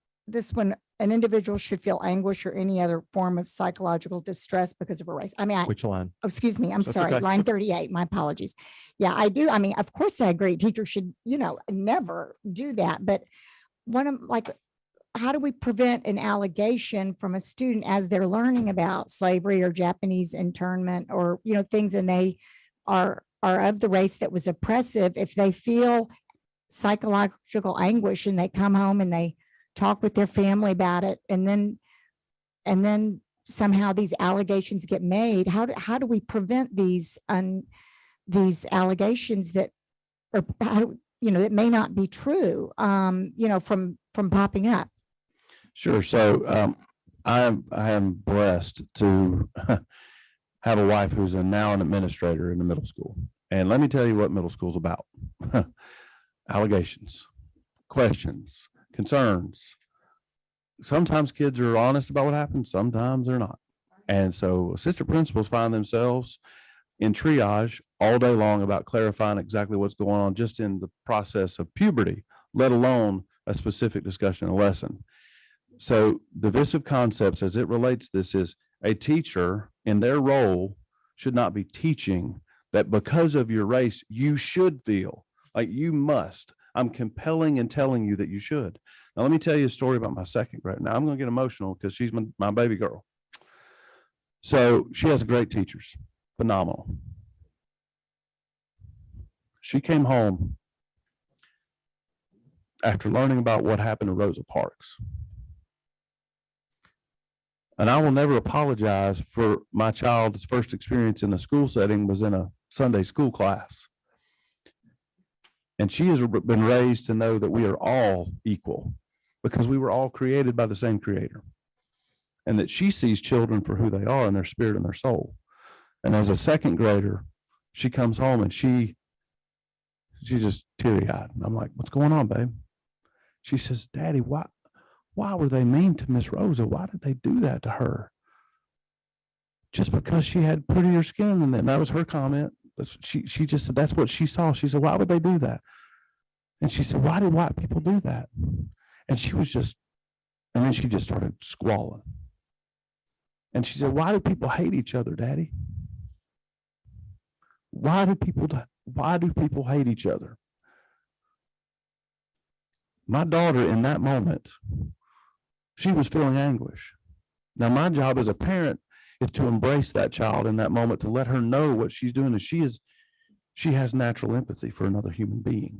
when an individual should feel anguish or any other form of psychological distress because of a race. Which line? Oh, excuse me, I'm That's sorry, okay. line 38, my apologies. Yeah, I do. I mean, of course I agree. Teachers should, never do that. But how do we prevent an allegation from a student as they're learning about slavery or Japanese internment or, things, and they are of the race that was oppressive, if they feel psychological anguish and they come home and they talk with their family about it, and then somehow these allegations get made? How do we prevent these allegations that are, that may not be true, from popping up? Sure. So I am blessed to have a wife who's now an administrator in the middle school. And let me tell you what middle school's about. Allegations, questions, concerns. Sometimes kids are honest about what happened, sometimes they're not. And so assistant principals find themselves in triage all day long about clarifying exactly what's going on just in the process of puberty, let alone a specific discussion, a lesson. So divisive concepts as it relates to this is a teacher in their role should not be teaching that because of your race, you should feel like you must. I'm compelling and telling you that you should. Now, let me tell you a story about my second grade. Now, I'm going to get emotional because she's my baby girl. So she has great teachers, phenomenal. She came home after learning about what happened to Rosa Parks. And I will never apologize for my child's first experience in a school setting was in a Sunday school class. And she has been raised to know that we are all equal because we were all created by the same creator. And that she sees children for who they are in their spirit and their soul. And as a second grader, she comes home and she's just teary-eyed. And I'm like, what's going on, babe? She says, Daddy, why were they mean to Miss Rosa? Why did they do that to her? Just because she had prettier skin than them. That was her comment. She just said that's what she saw. She said, why would they do that? And she said, why did white people do that? And she was just, and then she just started squalling. And she said, why do people hate each other, Daddy? Why do people hate each other? My daughter in that moment, she was feeling anguish. Now, my job as a parent is to embrace that child in that moment, to let her know what she's doing. And she has natural empathy for another human being.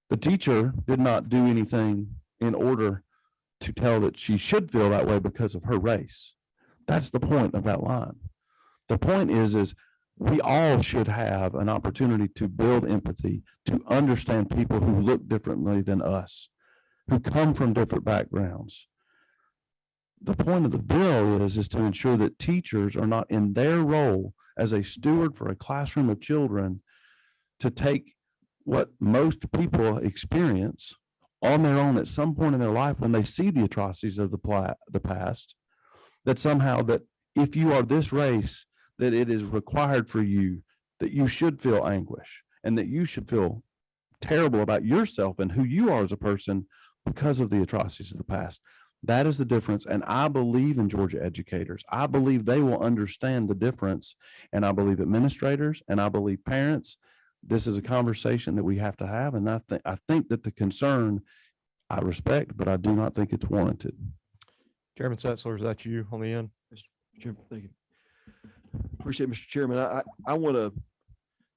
The teacher did not do anything in order to tell that she should feel that way because of her race. That's the point of that line. The point is we all should have an opportunity to build empathy, to understand people who look differently than us, who come from different backgrounds. The point of the bill is to ensure that teachers are not in their role as a steward for a classroom of children to take what most people experience on their own at some point in their life when they see the atrocities of the past, that somehow that if you are this race, that it is required for you, that you should feel anguish and that you should feel terrible about yourself and who you are as a person because of the atrocities of the past. That is the difference. And I believe in Georgia educators. I believe they will understand the difference. And I believe administrators and I believe parents, this is a conversation that we have to have. And I think that the concern I respect, but I do not think it's warranted. Chairman Setzler, is that you on the end? Mr. Chairman, thank you. Appreciate it, Mr. Chairman. I want to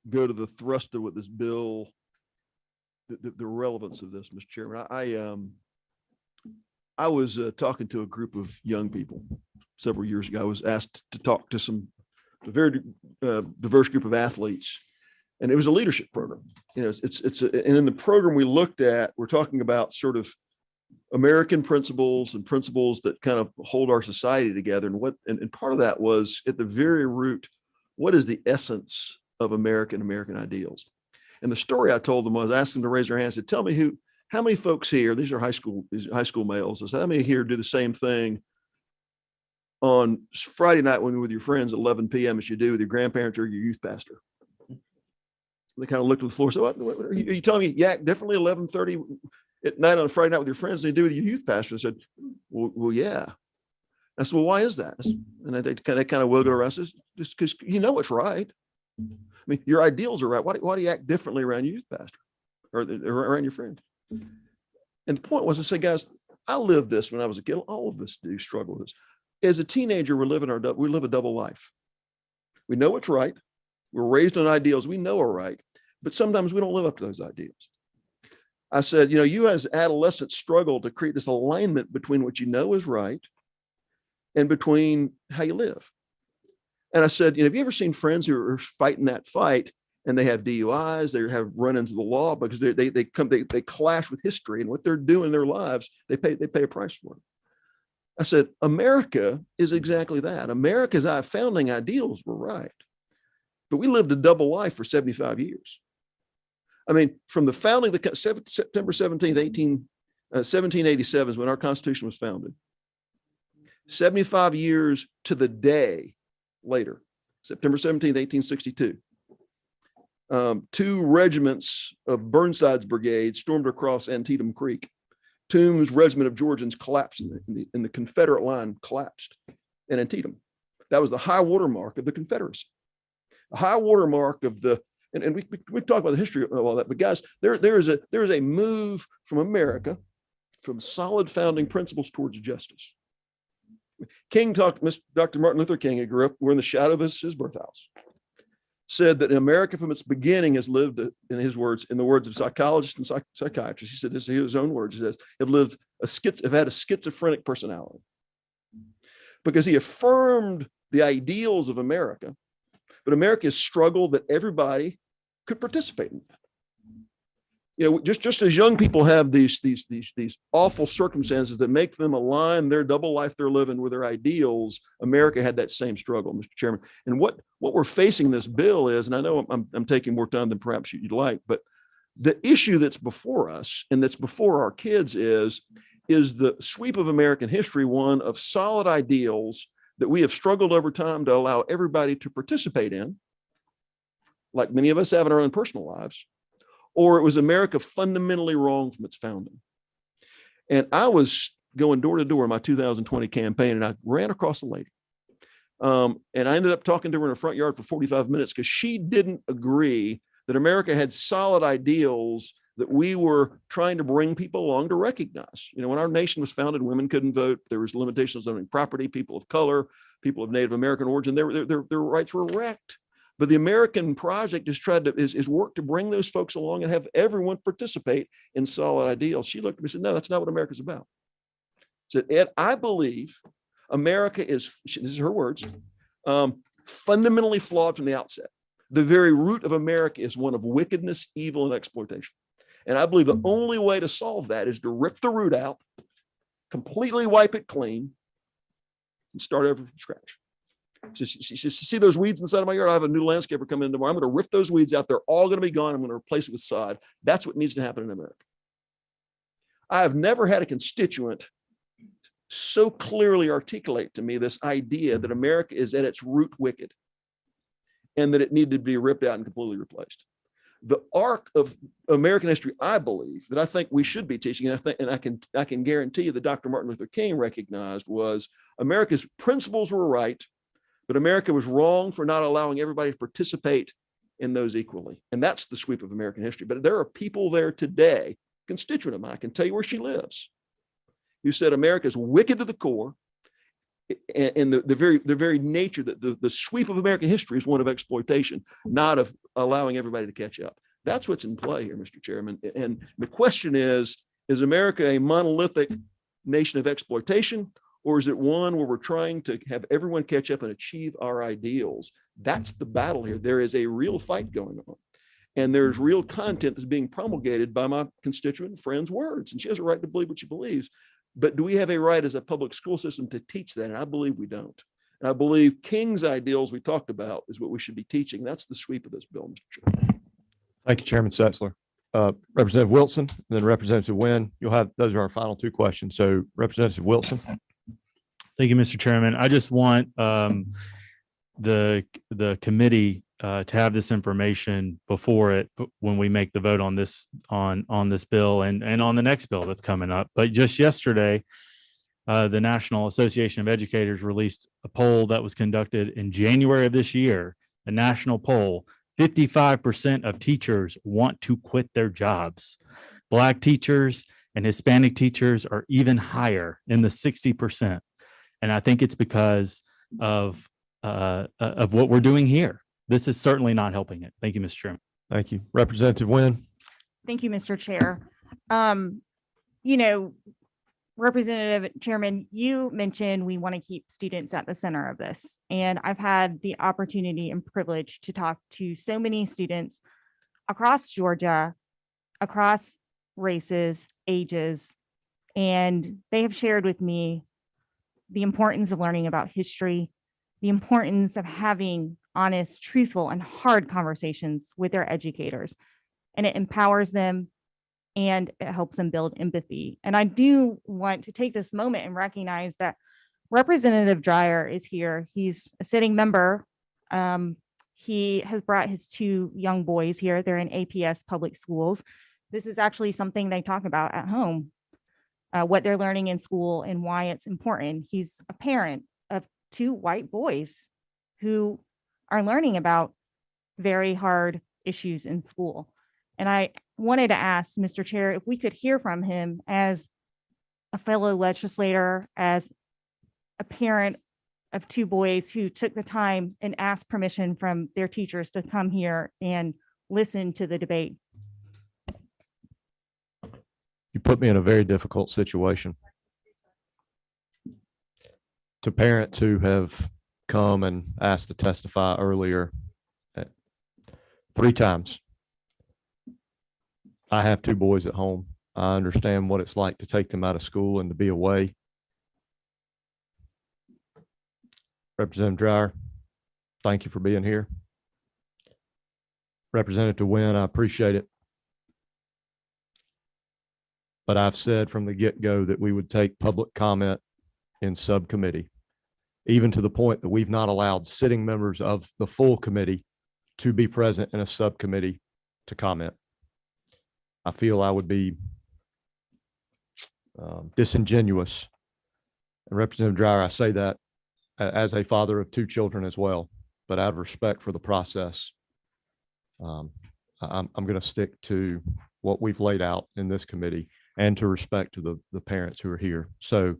go to the thrust of what this bill, the relevance of this, Mr. Chairman. I was talking to a group of young people several years ago. I was asked to talk to a very diverse group of athletes, and it was a leadership program. You know, and in the program we looked at, we're talking about sort of American principles and principles that kind of hold our society together. And part of that was at the very root, what is the essence of American ideals? And the story I told them was, I asked them to raise their hands and said, tell me how many folks here, these are high school males. I said, how many here do the same thing on Friday night when you're with your friends at 11 p.m. as you do with your grandparents or your youth pastor? They kind of looked at the floor. So what are you telling me you act differently 11:30 at night on a Friday night with your friends than you do with your youth pastor? I said, well, yeah. I said, well, why is that? And they kind of wiggled around. I said, just because you know it's right. I mean, your ideals are right. Why do you act differently around your youth pastor or around your friends? And the point was to say, guys, I lived this when I was a kid. All of us do struggle with this. As a teenager, we live a double life. We know what's right. We're raised on ideals we know are right, but sometimes we don't live up to those ideals. I said, you as adolescents struggle to create this alignment between what you know is right and between how you live. And I said, have you ever seen friends who are fighting that fight and they have DUIs, they have run-ins with the law because they clash with history and what they're doing in their lives, they pay a price for it. I said, America is exactly that. America's founding ideals were right, but we lived a double life for 75 years. I mean, from the founding, September 17th, 1787 is when our Constitution was founded. 75 years to the day later, September 17th, 1862. 2 regiments of Burnside's brigade stormed across Antietam Creek. Toombs' regiment of Georgians collapsed in the Confederate line collapsed in Antietam. That was the high watermark of the Confederacy. The high watermark of and we talk about the history of all that, but guys, there is a move from America from solid founding principles towards justice. King talked, Dr. Martin Luther King, who grew up, we're in the shadow of his birth house. said that America from its beginning has lived, in his words, in the words of psychologists and psychiatrists, he said this in his own words, he says, have had a schizophrenic personality. Because he affirmed the ideals of America, but America has struggled that everybody could participate in that. You know, just as young people have these awful circumstances that make them align their double life they're living with their ideals, America had that same struggle, Mr. Chairman. And what we're facing this bill is, and I know I'm taking more time than perhaps you'd like, but the issue that's before us and that's before our kids is the sweep of American history, one of solid ideals that we have struggled over time to allow everybody to participate in, like many of us have in our own personal lives, or it was America fundamentally wrong from its founding. And I was going door to door in my 2020 campaign, and I ran across a lady. And I ended up talking to her in the front yard for 45 minutes because she didn't agree that America had solid ideals that we were trying to bring people along to recognize. You know, when our nation was founded, women couldn't vote. There was limitations on owning property, people of color, people of Native American origin, their rights were wrecked. But the American project is worked to bring those folks along and have everyone participate in solid ideals. She looked at me and said, no, that's not what America's about. She said, Ed, I believe America is, this is her words, fundamentally flawed from the outset. The very root of America is one of wickedness, evil, and exploitation. And I believe the only way to solve that is to rip the root out, completely wipe it clean, and start over from scratch. She see those weeds inside of my yard? I have a new landscaper coming in tomorrow. I'm going to rip those weeds out. They're all going to be gone. I'm going to replace it with sod. That's what needs to happen in America. I have never had a constituent so clearly articulate to me this idea that America is at its root wicked and that it needed to be ripped out and completely replaced. The arc of American history, I believe, that I think we should be teaching, and I can guarantee you that Dr. Martin Luther King recognized, was America's principles were right, but America was wrong for not allowing everybody to participate in those equally. And that's the sweep of American history. But there are people there today, constituent of mine, I can tell you where she lives, who said America is wicked to the core. And the very nature that the sweep of American history is one of exploitation, not of allowing everybody to catch up. That's what's in play here, Mr. Chairman. And the question is America a monolithic nation of exploitation, or is it one where we're trying to have everyone catch up and achieve our ideals? That's the battle here. There is a real fight going on, and there's real content that's being promulgated by my constituent and friend's words, and she has a right to believe what she believes. But do we have a right as a public school system to teach that? And I believe we don't. And I believe King's ideals we talked about is what we should be teaching. That's the sweep of this bill, Mr. Chairman. Thank you, Chairman Setzler. Representative Wilson, and then Representative Wynn. Those are our final two questions. So Representative Wilson. Thank you, Mr. Chairman. I just want the committee to have this information before it, when we make the vote on this on this bill and on the next bill that's coming up. But just yesterday, the National Association of Educators released a poll that was conducted in January of this year, a national poll. 55% of teachers want to quit their jobs. Black teachers and Hispanic teachers are even higher, in the 60%. And I think it's because of what we're doing here. This is certainly not helping it. Thank you, Mr. Chairman. Thank you. Representative Wynn. Thank you, Mr. Chair. You know, Representative Chairman, you mentioned we want to keep students at the center of this. And I've had the opportunity and privilege to talk to so many students across Georgia, across races, ages, and they have shared with me the importance of learning about history, the importance of having honest, truthful, and hard conversations with their educators. And it empowers them and it helps them build empathy. And I do want to take this moment and recognize that Representative Dreyer is here. He's a sitting member. He has brought his two young boys here. They're in APS public schools. This is actually something they talk about at home, what they're learning in school and why it's important. He's a parent of two white boys who are learning about very hard issues in school. And I wanted to ask Mr. Chair if we could hear from him as a fellow legislator, as a parent of two boys who took the time and asked permission from their teachers to come here and listen to the debate. You put me in a very difficult situation. To parents who have come and asked to testify earlier, 3 times. I have 2 boys at home. I understand what it's like to take them out of school and to be away. Representative Dreyer, thank you for being here. Representative Wynn, I appreciate it. But I've said from the get-go that we would take public comment in subcommittee, even to the point that we've not allowed sitting members of the full committee to be present in a subcommittee to comment. I feel I would be disingenuous. And Representative Dreyer, I say that as a father of 2 children as well, but out of respect for the process, I'm going to stick to what we've laid out in this committee and to respect to the parents who are here. So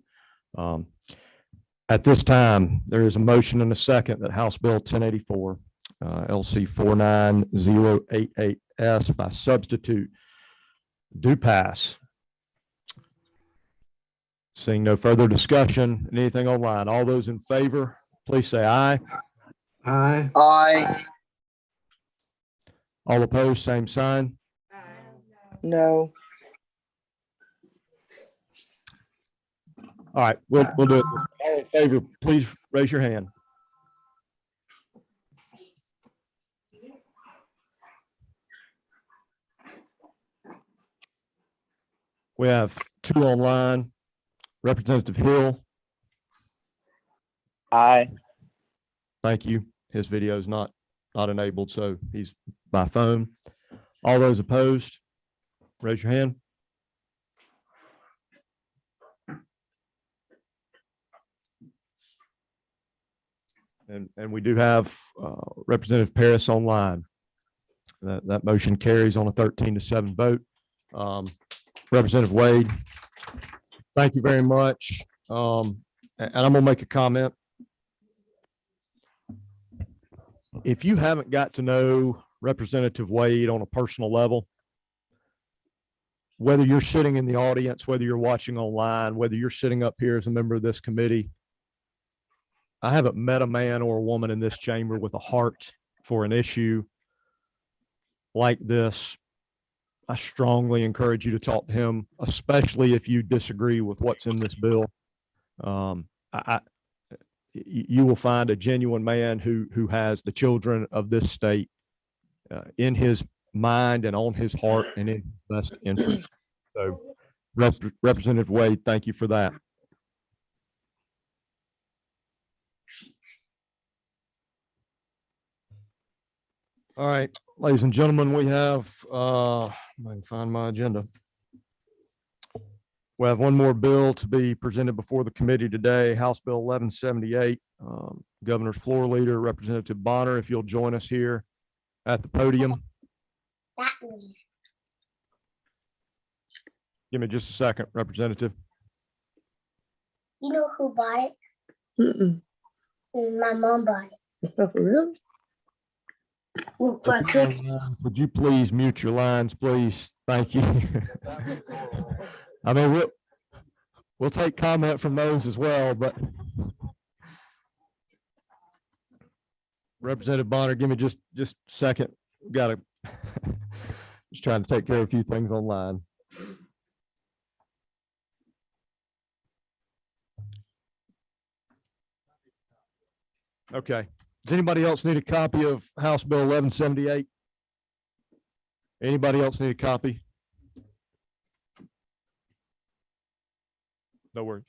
at this time, there is a motion and a second that House Bill 1084, LC 49088S by substitute do pass. Seeing no further discussion, anything online, all those in favor, please say aye. Aye. Aye. All opposed, same sign. No. All right, we'll do it. All in favor, please raise your hand. We have 2 online. Representative Hill, Aye. thank you. His video is not enabled, so he's by phone. All those opposed, raise your hand. And we do have Representative Paris online. That motion carries on a 13-7 vote. Representative Wade, thank you very much. And I'm gonna make a comment. If you haven't got to know Representative Wade on a personal level, whether you're sitting in the audience, whether you're watching online, whether you're sitting up here as a member of this committee, I haven't met a man or a woman in this chamber with a heart for an issue like this. I strongly encourage you to talk to him, especially if you disagree with what's in this bill. You will find a genuine man who has the children of this state in his mind and on his heart and in his best interest. So Representative Wade, thank you for that. All right, ladies and gentlemen, we have, I can find my agenda. We have one more bill to be presented before the committee today, House Bill 1178. Governor's floor leader, Representative Bonner, if you'll join us here at the podium. Give me just a second, Representative. You know who bought it? My mom bought it. Oh, really? Well, if I could. Would you please mute your lines, please? Thank you. I mean, we'll take comment from those as well, but Representative Bonner, give me just a second. Got to just trying to take care of a few things online. Okay. Does anybody else need a copy of House Bill 1178? Anybody else need a copy? No worries.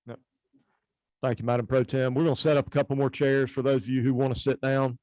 No. Thank you, Madam Pro Tem. We're going to set up a couple more chairs for those of you who want to sit down.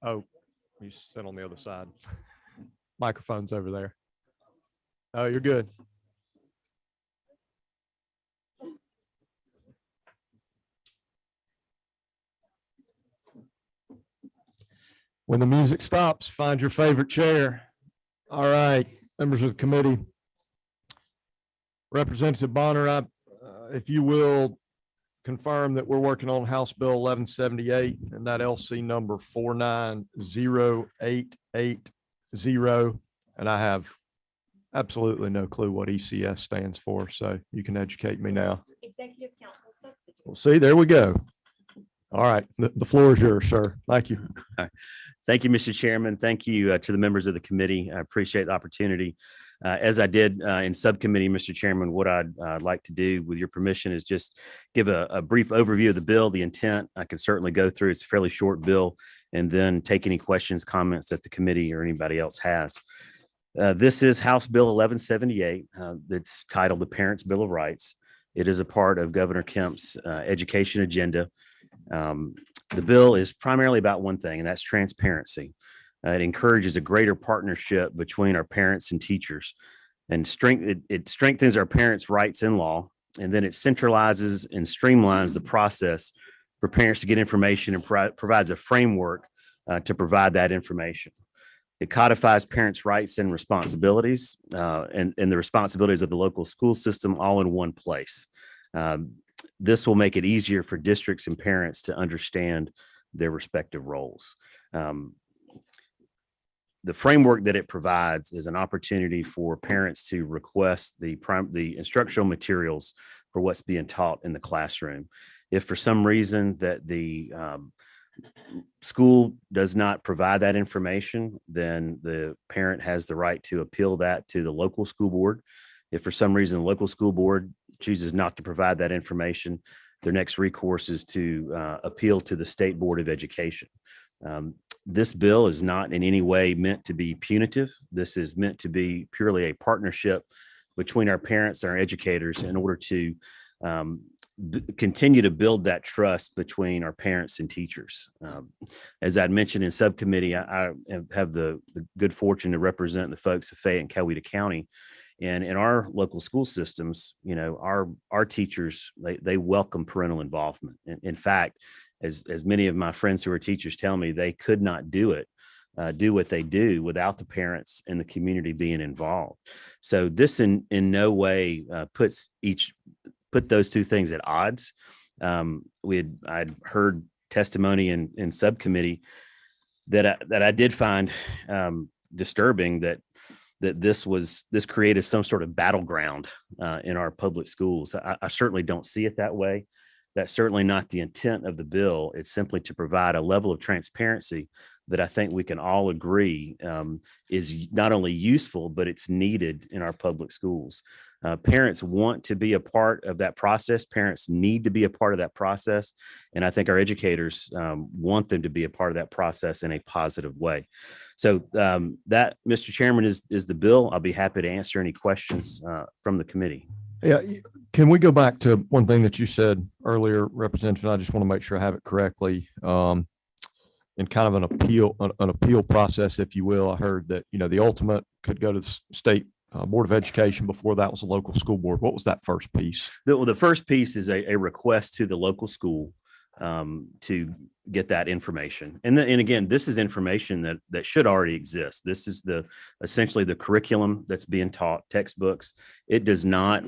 Oh, you sit on the other side. Microphone's over there. Oh, you're good. When the music stops, find your favorite chair. All right, members of the committee. Representative Bonner, if you will confirm that we're working on House Bill 1178 and that LC number 490880. And I have absolutely no clue what ECS stands for, so you can educate me now. Executive Council Substitute. Well, see, there we go. All right, the floor is yours, sir. Thank you. Thank you, Mr. Chairman. Thank you to the members of the committee. I appreciate the opportunity. As I did in subcommittee, Mr. Chairman, what I'd like to do, with your permission, is just give a brief overview of the bill, the intent. I can certainly go through. It's a fairly short bill, and then take any questions, comments that the committee or anybody else has. This is House Bill 1178. It's titled the Parents' Bill of Rights. It is a part of Governor Kemp's education agenda. The bill is primarily about one thing, and that's transparency. It encourages a greater partnership between our parents and teachers, and it strengthens our parents' rights in law, and then it centralizes and streamlines the process for parents to get information and provides a framework to provide that information. It codifies parents' rights and responsibilities and the responsibilities of the local school system all in one place. This will make it easier for districts and parents to understand their respective roles. The framework that it provides is an opportunity for parents to request the instructional materials for what's being taught in the classroom. If for some reason that the school does not provide that information, then the parent has the right to appeal that to the local school board. If for some reason the local school board chooses not to provide that information, their next recourse is to appeal to the State Board of Education. This bill is not in any way meant to be punitive. This is meant to be purely a partnership between our parents and our educators in order to continue to build that trust between our parents and teachers. As I'd mentioned in subcommittee, I have the good fortune to represent the folks of Fayette and Coweta County. And in our local school systems, you know, our teachers, they welcome parental involvement. In fact, as many of my friends who are teachers tell me, they could not do what they do without the parents and the community being involved. So this in no way put those two things at odds. I'd heard testimony in subcommittee that I did find disturbing, that this created some sort of battleground in our public schools. I certainly don't see it that way. That's certainly not the intent of the bill. It's simply to provide a level of transparency that I think we can all agree is not only useful, but it's needed in our public schools. Parents want to be a part of that process. Parents need to be a part of that process. And I think our educators want them to be a part of that process in a positive way. So that, Mr. Chairman, is the bill. I'll be happy to answer any questions from the committee. Yeah, can we go back to one thing that you said earlier, Representative? I just want to make sure I have it correctly. In kind of an appeal process, if you will. I heard that, you know, the ultimate could go to the State Board of Education. Before that was a local school board. What was that first piece? The first piece is a request to the local school to get that information. And again, this is information that should already exist. This is essentially the curriculum that's being taught, textbooks. It does not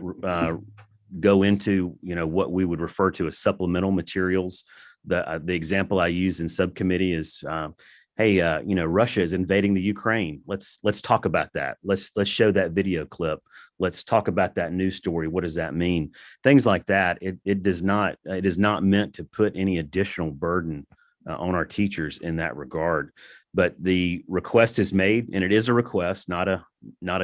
go into, you know, what we would refer to as supplemental materials. The example I use in subcommittee is, hey, you know, Russia is invading the Ukraine. Let's talk about that. Let's show that video clip. Let's talk about that news story. What does that mean? Things like that. It is not meant to put any additional burden on our teachers in that regard. But the request is made, and it is a request, not a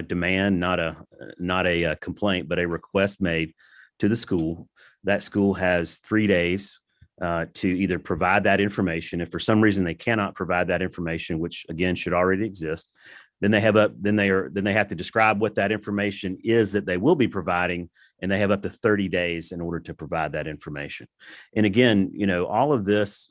demand, not a complaint, but a request made to the school. That school has 3 days to either provide that information. If for some reason they cannot provide that information, which again should already exist, then they have to describe what that information is that they will be providing, and they have up to 30 days in order to provide that information. And again, you know, all of this,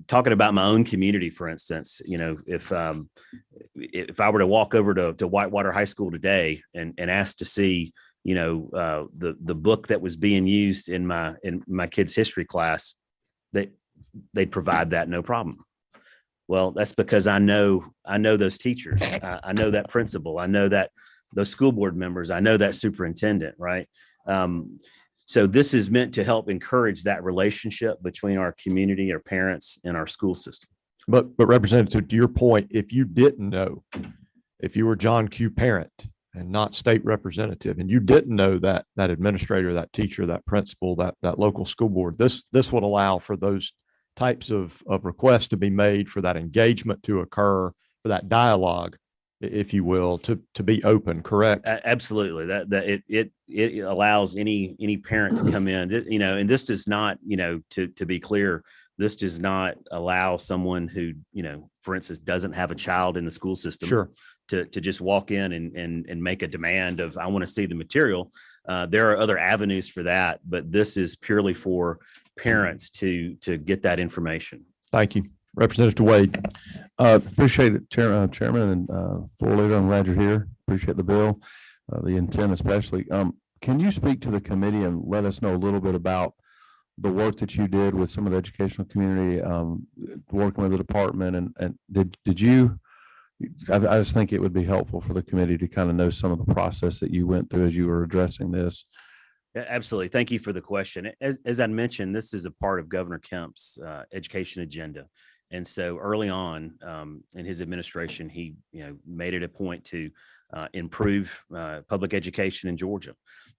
talking about my own community, for instance, if I were to walk over to Whitewater High School today and ask to see, the book that was being used in my kids' history class, they'd provide that no problem. Well, that's because I know those teachers. I know that principal. I know that those school board members. I know that superintendent, right? So this is meant to help encourage that relationship between our community, our parents, and our school system. But Representative, to your point, if you didn't know, if you were John Q. parent and not state representative, and you didn't know that administrator, that teacher, that principal, that local school board, this would allow for those types of requests to be made, for that engagement to occur, for that dialogue, if you will, to be open, correct? Absolutely. That it allows any parent to come in, and this does not, to be clear, this does not allow someone who, for instance, doesn't have a child in the school system Sure. to just walk in and make a demand of, I want to see the material. There are other avenues for that, but this is purely for parents to get that information. Thank you. Representative Wade. Appreciate it, Chairman and Floor Leader. I'm glad you're here. Appreciate the bill, the intent especially. Can you speak to the committee and let us know a little bit about the work that you did with some of the educational community, working with the department, and did you? I just think it would be helpful for the committee to kind of know some of the process that you went through as you were addressing this. Absolutely. Thank you for the question. As I mentioned, this is a part of Governor Kemp's education agenda. And so early on in his administration, he made it a point to improve public education in Georgia.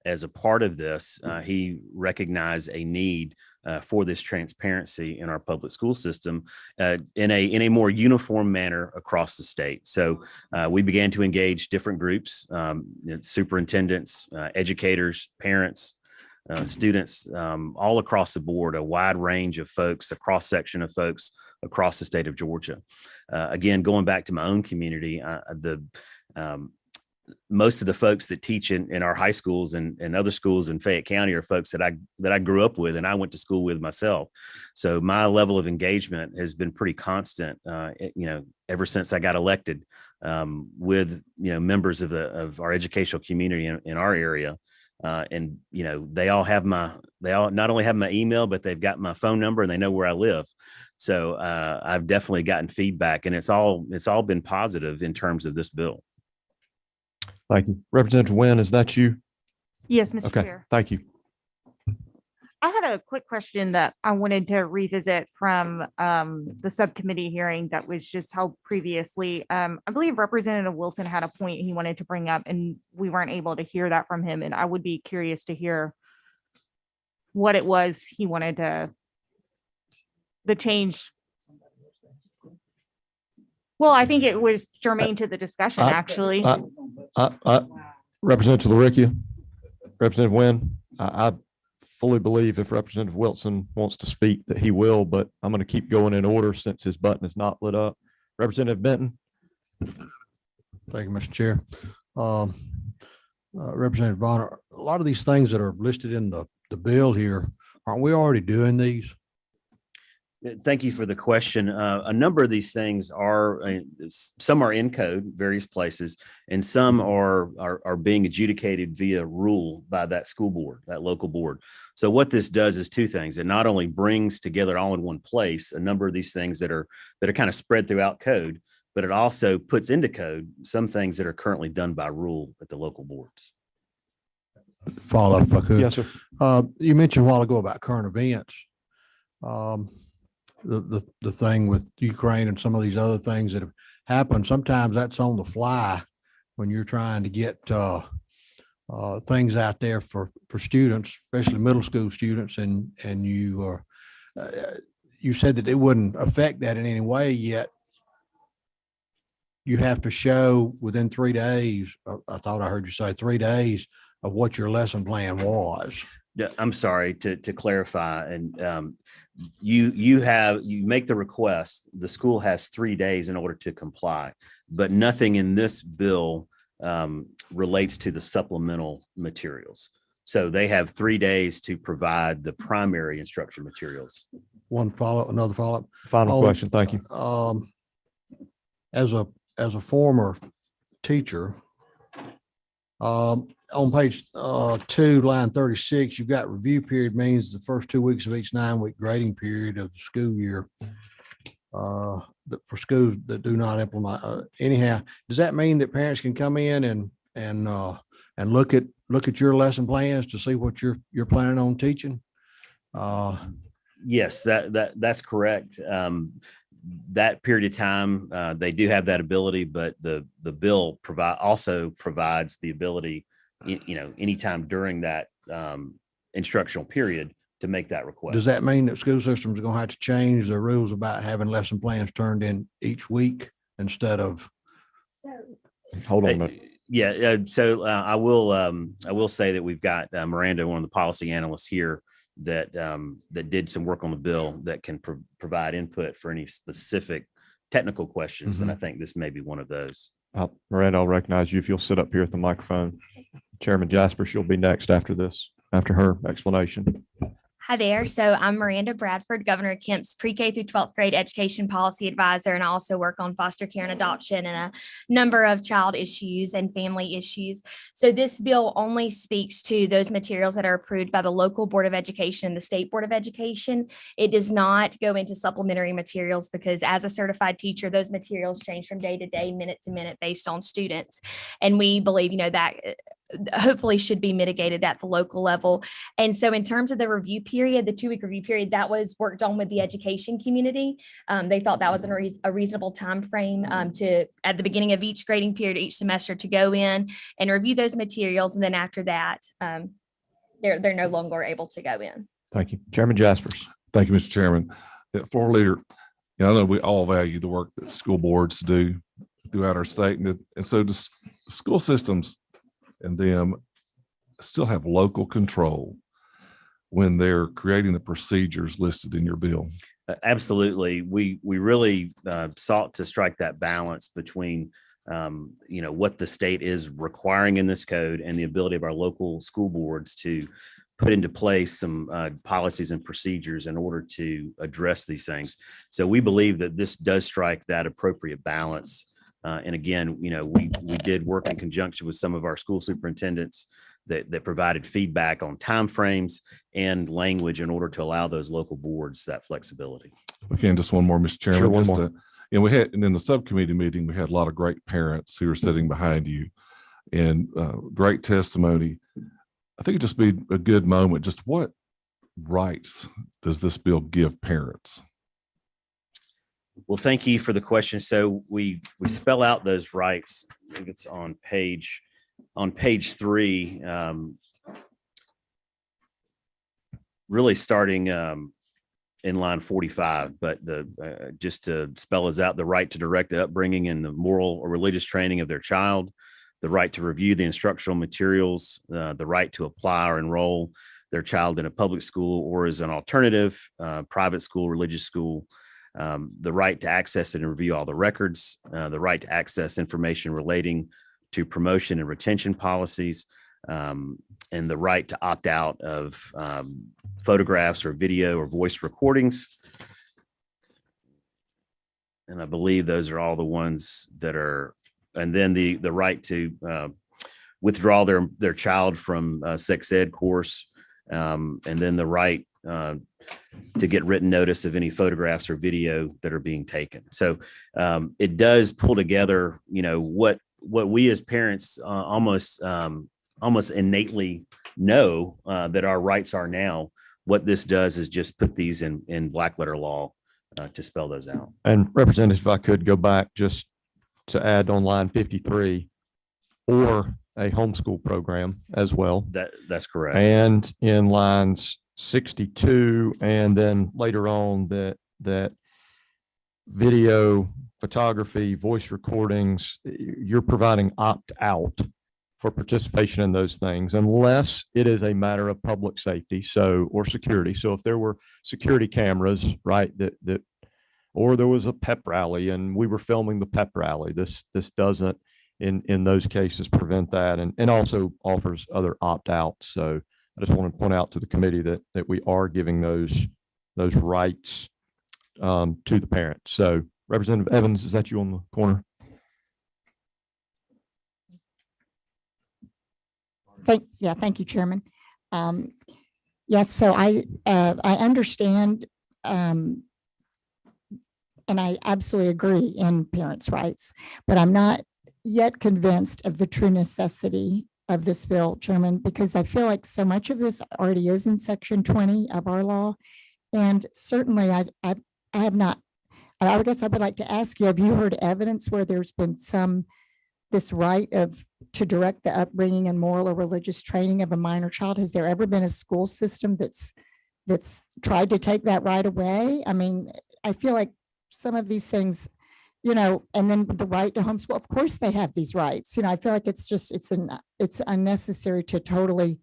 As a part of this, he recognized a need for this transparency in our public school system in a more uniform manner across the state. So we began to engage different groups, superintendents, educators, parents, students, all across the board, a wide range of folks, a cross section of folks across the state of Georgia. Again, going back to my own community, most of the folks that teach in our high schools and other schools in Fayette County are folks that I grew up with and I went to school with myself. So my level of engagement has been pretty constant, ever since I got elected, with members of our educational community in our area. And they all not only have my email, but they've got my phone number and they know where I live. So I've definitely gotten feedback, and it's all been positive in terms of this bill. Thank you. Representative Wynn, is that you? Yes, Mr. Okay, Chair. thank you. I had a quick question that I wanted to revisit from the subcommittee hearing that was just held previously. I believe Representative Wilson had a point he wanted to bring up, and we weren't able to hear that from him. And I would be curious to hear what it was he wanted the change. Well, I think it was germane to the discussion, actually. Representative LaRicchia, Representative Wynn, I fully believe if Representative Wilson wants to speak that he will, but I'm going to keep going in order since his button is not lit up. Representative Benton. Thank you, Mr. Chair. Representative Bonner, a lot of these things that are listed in the bill here, aren't we already doing these? Thank you for the question. A number of these things are, some are in code, various places, and some are being adjudicated via rule by that school board, that local board. So what this does is two things. It not only brings together all in one place a number of these things that are kind of spread throughout code, but it also puts into code some things that are currently done by rule at the local boards. Follow up if I could. Yes, sir. You mentioned a while ago about current events. The thing with Ukraine and some of these other things that have happened, sometimes that's on the fly when you're trying to get things out there for students, especially middle school students, and you said that it wouldn't affect that in any way, yet you have to show within 3 days, I thought I heard you say 3 days, of what your lesson plan was. Yeah, I'm sorry to clarify. And you make the request, the school has 3 days in order to comply, but nothing in this bill relates to the supplemental materials. So they have 3 days to provide the primary instruction materials. another follow-up. Final Oh, question. Thank you. As a former teacher, on page 2, line 36, you've got review period means the first 2 weeks of each 9-week grading period of the school year. For schools that do not implement, anyhow, does that mean that parents can come in and look at your lesson plans to see what you're planning on teaching? Yes, that's correct. That period of time, they do have that ability, but the bill also provides the ability, anytime during that instructional period to make that request. Does that mean that school systems are going to have to change their rules about having lesson plans turned in each week instead of? Hold on a minute. Yeah, so I will say that we've got Miranda, one of the policy analysts here, that did some work on the bill that can provide input for any specific technical questions. And I think this may be one of those. Miranda, I'll recognize you if you'll sit up here at the microphone. Chairman Jasper, she'll be next after her explanation. Hi there. So I'm Miranda Bradford, Governor Kemp's pre-K through 12th grade education policy advisor, and I also work on foster care and adoption and a number of child issues and family issues. So this bill only speaks to those materials that are approved by the local Board of Education and the State Board of Education. It does not go into supplementary materials because as a certified teacher, those materials change from day to day, minute to minute based on students. And we believe, that hopefully should be mitigated at the local level. And so in terms of the review period, the 2-week review period, that was worked on with the education community. They thought that was a reasonable time frame to, at the beginning of each grading period, each semester, to go in and review those materials. And then after that, they're no longer able to go in. Thank you. Chairman Jaspers. Thank you, Mr. Chairman. Floor leader, I know we all value the work that school boards do throughout our state. And so the school systems and them still have local control when they're creating the procedures listed in your bill. Absolutely. We really sought to strike that balance between what the state is requiring in this code and the ability of our local school boards to put into place some policies and procedures in order to address these things. So we believe that this does strike that appropriate balance. And again, we did work in conjunction with some of our school superintendents that provided feedback on timeframes and language in order to allow those local boards that flexibility. Okay, and just one more, Mr. Chairman. Sure, one more. We had, and in the subcommittee meeting, we had a lot of great parents who were sitting behind you and great testimony. I think it'd just be a good moment. Just what rights does this bill give parents? Well, thank you for the question. So we spell out those rights. I think it's on page 3, really starting in line 45. But just to spell us out, the right to direct the upbringing and the moral or religious training of their child, the right to review the instructional materials, the right to apply or enroll their child in a public school or as an alternative, private school, religious school. The right to access and review all the records, the right to access information relating to promotion and retention policies, and the right to opt out of photographs or video or voice recordings. And I believe those are all the ones that are, and then the right to withdraw their child from a sex ed course, and then the right to get written notice of any photographs or video that are being taken. So it does pull together, what we as parents almost innately know that our rights are now. What this does is just put these in black letter law to spell those out. And Representative, if I could go back just to add on line 53, or a homeschool program as well. That's correct. And in lines 62, and then later on that video, photography, voice recordings, you're providing opt out for participation in those things, unless it is a matter of public safety, or security. So if there were security cameras, right, that or there was a pep rally and we were filming the pep rally, this doesn't in those cases prevent that, and also offers other opt outs. So I just want to point out to the committee that we are giving those those rights to the parents. So Representative Evans, is that you on the corner? Thank you, Chairman. Yes, so I understand, and I absolutely agree in parents' rights, but I'm not yet convinced of the true necessity of this bill, Chairman, because I feel like so much of this already is in Section 20 of our law. And certainly I have not, I guess I would like to ask you, have you heard evidence where there's been this right to direct the upbringing and moral or religious training of a minor child? Has there ever been a school system that's tried to take that right away? I mean, I feel like some of these things, and then the right to homeschool, of course they have these rights. I feel like it's unnecessary to totally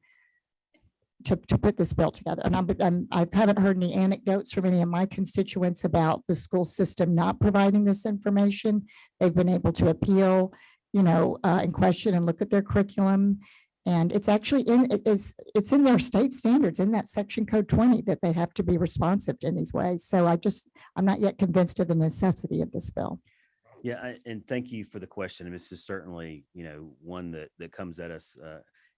to put this bill together. And I haven't heard any anecdotes from any of my constituents about the school system not providing this information. They've been able to appeal, and question and look at their curriculum. And it's actually it's in their state standards in that section code 20 that they have to be responsive in these ways. So I'm not yet convinced of the necessity of this bill. Yeah, and thank you for the question. This is certainly, one that comes at us.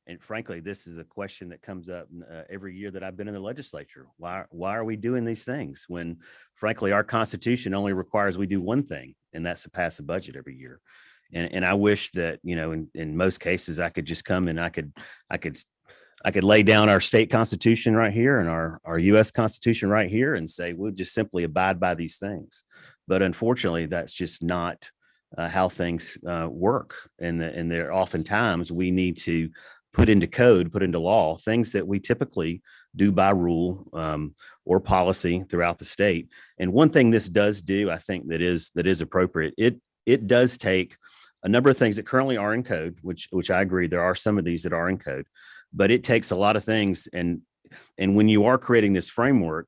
And frankly, this is a question that comes up every year that I've been in the legislature. Why are we doing these things when, frankly, our Constitution only requires we do one thing, and that's to pass a budget every year. And I wish that, in most cases, I could just come and I could lay down our state constitution right here and our U.S. Constitution right here and say, we'll just simply abide by these things. But unfortunately, that's just not how things work. And there oftentimes we need to put into code, put into law, things that we typically do by rule or policy throughout the state. And one thing this does do, I think that is appropriate. It does take a number of things that currently are in code, which I agree, there are some of these that are in code, but it takes a lot of things. And when you are creating this framework,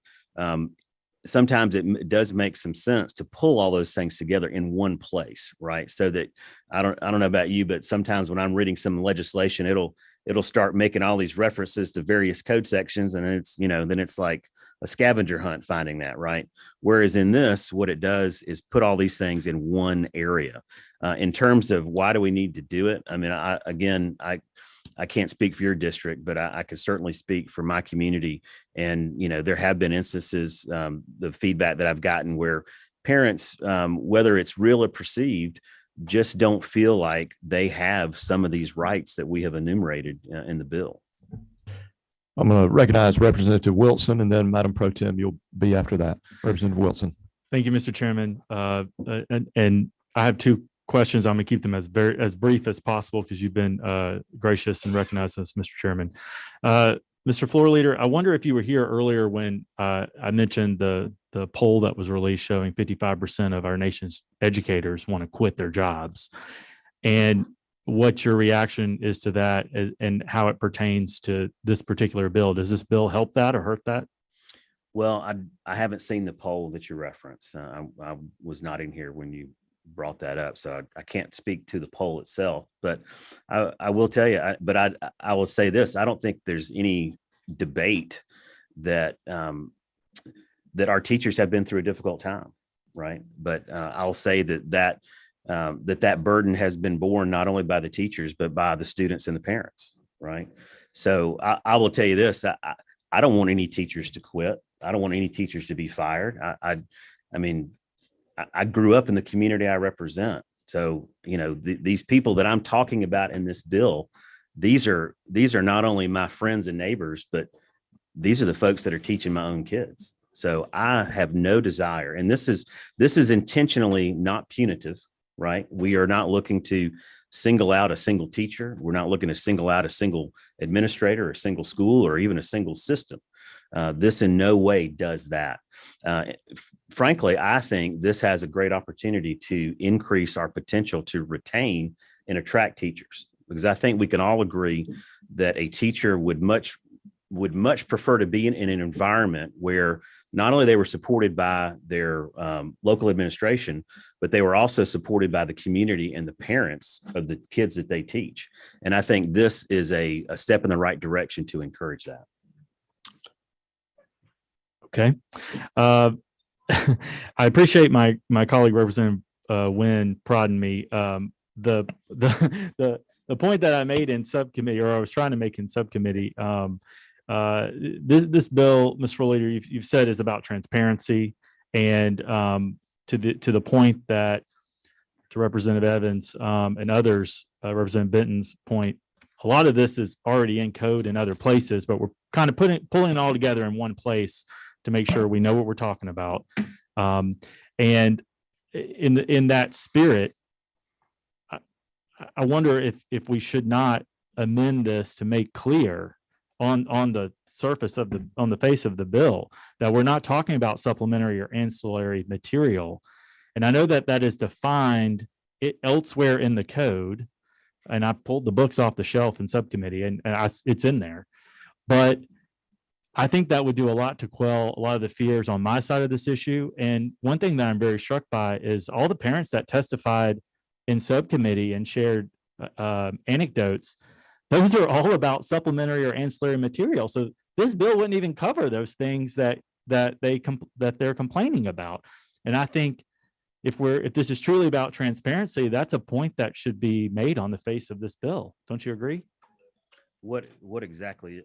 sometimes it does make some sense to pull all those things together in one place, right? So that I don't know about you, but sometimes when I'm reading some legislation, it'll start making all these references to various code sections, and then it's like a scavenger hunt finding that, right? Whereas in this, what it does is put all these things in one area. In terms of why do we need to do it? I mean, I can't speak for your district, but I can certainly speak for my community. And, there have been instances, the feedback that I've gotten where parents, whether it's real or perceived, just don't feel like they have some of these rights that we have enumerated in the bill. I'm going to recognize Representative Wilson, and then Madam Pro Tem, you'll be after that. Representative Wilson. Thank you, Mr. Chairman. And I have two questions. I'm going to keep them as brief as possible because you've been gracious and recognized us, Mr. Chairman. Mr. Floor Leader, I wonder if you were here earlier when I mentioned the poll that was released showing 55% of our nation's educators want to quit their jobs, and what your reaction is to that and how it pertains to this particular bill. Does this bill help that or hurt that? Well, I haven't seen the poll that you referenced. I was not in here when you brought that up, so I can't speak to the poll itself, but I will tell you, I will say this. I don't think there's any debate that our teachers have been through a difficult time, right? But I'll say that burden has been borne not only by the teachers, but by the students and the parents, right? So I will tell you this, I don't want any teachers to quit. I don't want any teachers to be fired. I mean, I grew up in the community I represent. So, these people that I'm talking about in this bill, these are not only my friends and neighbors, but these are the folks that are teaching my own kids. So I have no desire, and this is intentionally not punitive, right? We are not looking to single out a single teacher. We're not looking to single out a single administrator, a single school, or even a single system. This in no way does that. Frankly, I think this has a great opportunity to increase our potential to retain and attract teachers, because I think we can all agree that a teacher would much prefer to be in an environment where not only they were supported by their local administration, but they were also supported by the community and the parents of the kids that they teach. And I think this is a step in the right direction to encourage that. Okay. Uh, I appreciate my colleague Representative Wynn prodding me. The point that I made in subcommittee, or I was trying to make in subcommittee, this bill, Mr. Leader, you've said is about transparency, and to the point that to Representative Evans and others, Representative Benton's point, a lot of this is already in code in other places, but we're kind of pulling it all together in one place to make sure we know what we're talking about. And in that spirit, I wonder if we should not amend this to make clear on the surface of on the face of the bill that we're not talking about supplementary or ancillary material. And I know that is defined elsewhere in the code. And I pulled the books off the shelf in subcommittee and it's in there. But I think that would do a lot to quell a lot of the fears on my side of this issue. And one thing that I'm very struck by is all the parents that testified in subcommittee and shared anecdotes. Those are all about supplementary or ancillary material. So this bill wouldn't even cover those things that they're complaining about. And I think if this is truly about transparency, that's a point that should be made on the face of this bill. Don't you agree? What exactly?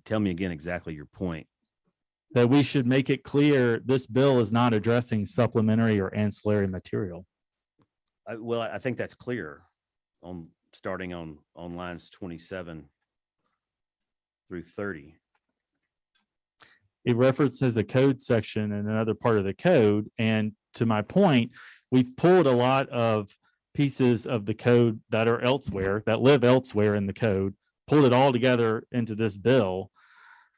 Tell me again exactly your point. That we should make it clear this bill is not addressing supplementary or ancillary material. Well, I think that's clear starting on lines 27 through 30. It references a code section in another part of the code. And to my point, we've pulled a lot of pieces of the code that are elsewhere, that live elsewhere in the code, pulled it all together into this bill.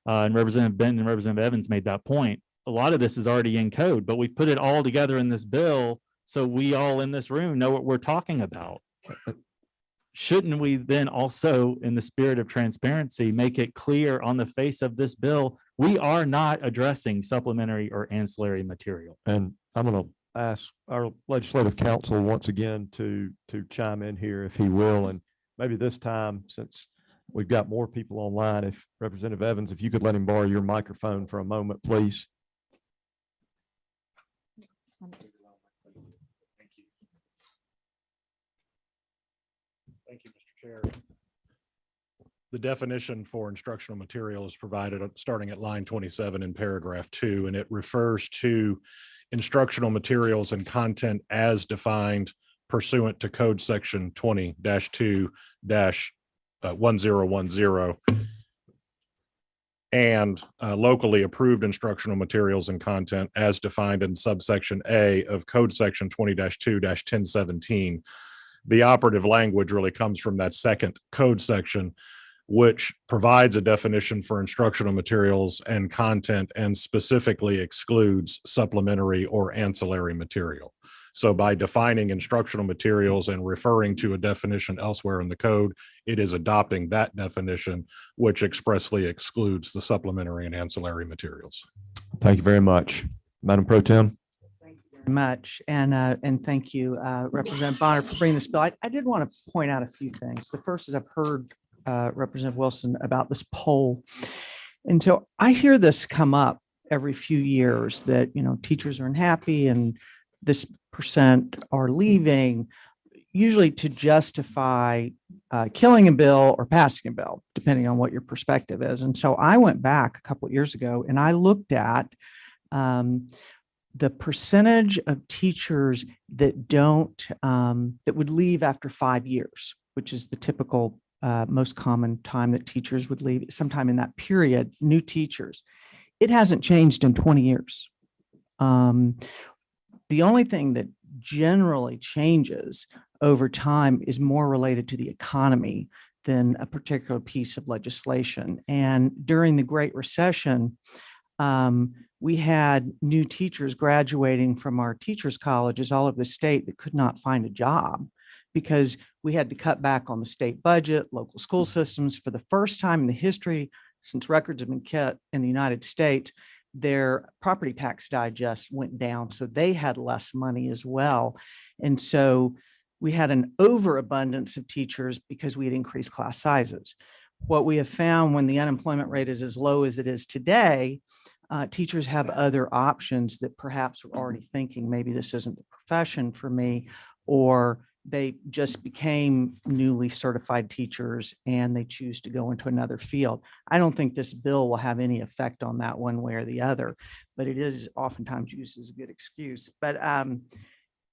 And Representative Benton and Representative Evans made that point. A lot of this is already in code, but we put it all together in this bill so we all in this room know what we're talking about. Shouldn't we then also, in the spirit of transparency, make it clear on the face of this bill, we are not addressing supplementary or ancillary material? And I'm going to ask our legislative counsel once again to chime in here if he will. And maybe this time, since we've got more people online, if Representative Evans, if you could let him borrow your microphone for a moment, please. Thank you, Mr. Chair. The definition for instructional material is provided starting at line 27 in paragraph 2, and it refers to instructional materials and content as defined pursuant to code section 20-2-1010 and locally approved instructional materials and content as defined in subsection A of code section 20-2-1017. The operative language really comes from that second code section, which provides a definition for instructional materials and content and specifically excludes supplementary or ancillary material. So by defining instructional materials and referring to a definition elsewhere in the code, it is adopting that definition, which expressly excludes the supplementary and ancillary materials. Thank you very much. Madam Pro Tem. Much and thank you, Representative Bonner, for bringing this bill. I did want to point out a few things. The first is I've heard Representative Wilson about this poll, and so I hear this come up every few years that teachers are unhappy and this percent are leaving, usually to justify killing a bill or passing a bill, depending on what your perspective is. And so I went back a couple of years ago and I looked at the percentage of teachers that that would leave after 5 years, which is the typical most common time that teachers would leave, sometime in that period, new teachers. It hasn't changed in 20 years. The only thing that generally changes over time is more related to the economy than a particular piece of legislation. And during the Great Recession, we had new teachers graduating from our teachers' colleges all over the state that could not find a job because we had to cut back on the state budget, local school systems. For the first time in the history, since records have been kept in the United States, their property tax digest went down, so they had less money as well. And so we had an overabundance of teachers because we had increased class sizes. What we have found when the unemployment rate is as low as it is today, teachers have other options that perhaps are already thinking, maybe this isn't the profession for me, or they just became newly certified teachers and they choose to go into another field. I don't think this bill will have any effect on that one way or the other, but it is oftentimes used as a good excuse. But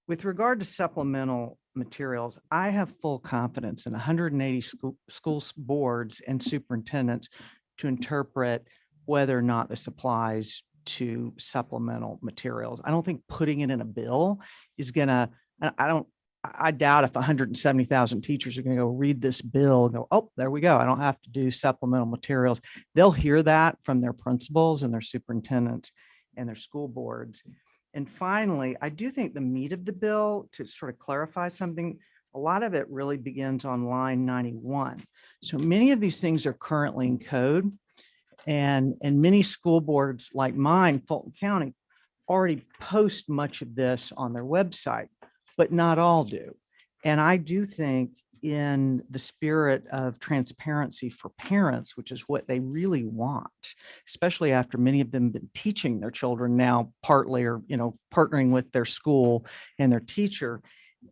with regard to supplemental materials, I have full confidence in 180 school boards and superintendents to interpret whether or not this applies to supplemental materials. I don't think putting it in a bill is gonna, I doubt if 170,000 teachers are going to go read this bill and go, oh, there we go. I don't have to do supplemental materials. They'll hear that from their principals and their superintendents and their school boards. And finally, I do think the meat of the bill, to sort of clarify something, a lot of it really begins on line 91. So many of these things are currently in code, and many school boards like mine, Fulton County, already post much of this on their website, but not all do. And I do think, in the spirit of transparency for parents, which is what they really want, especially after many of them have been teaching their children now partly, or, partnering with their school and their teacher,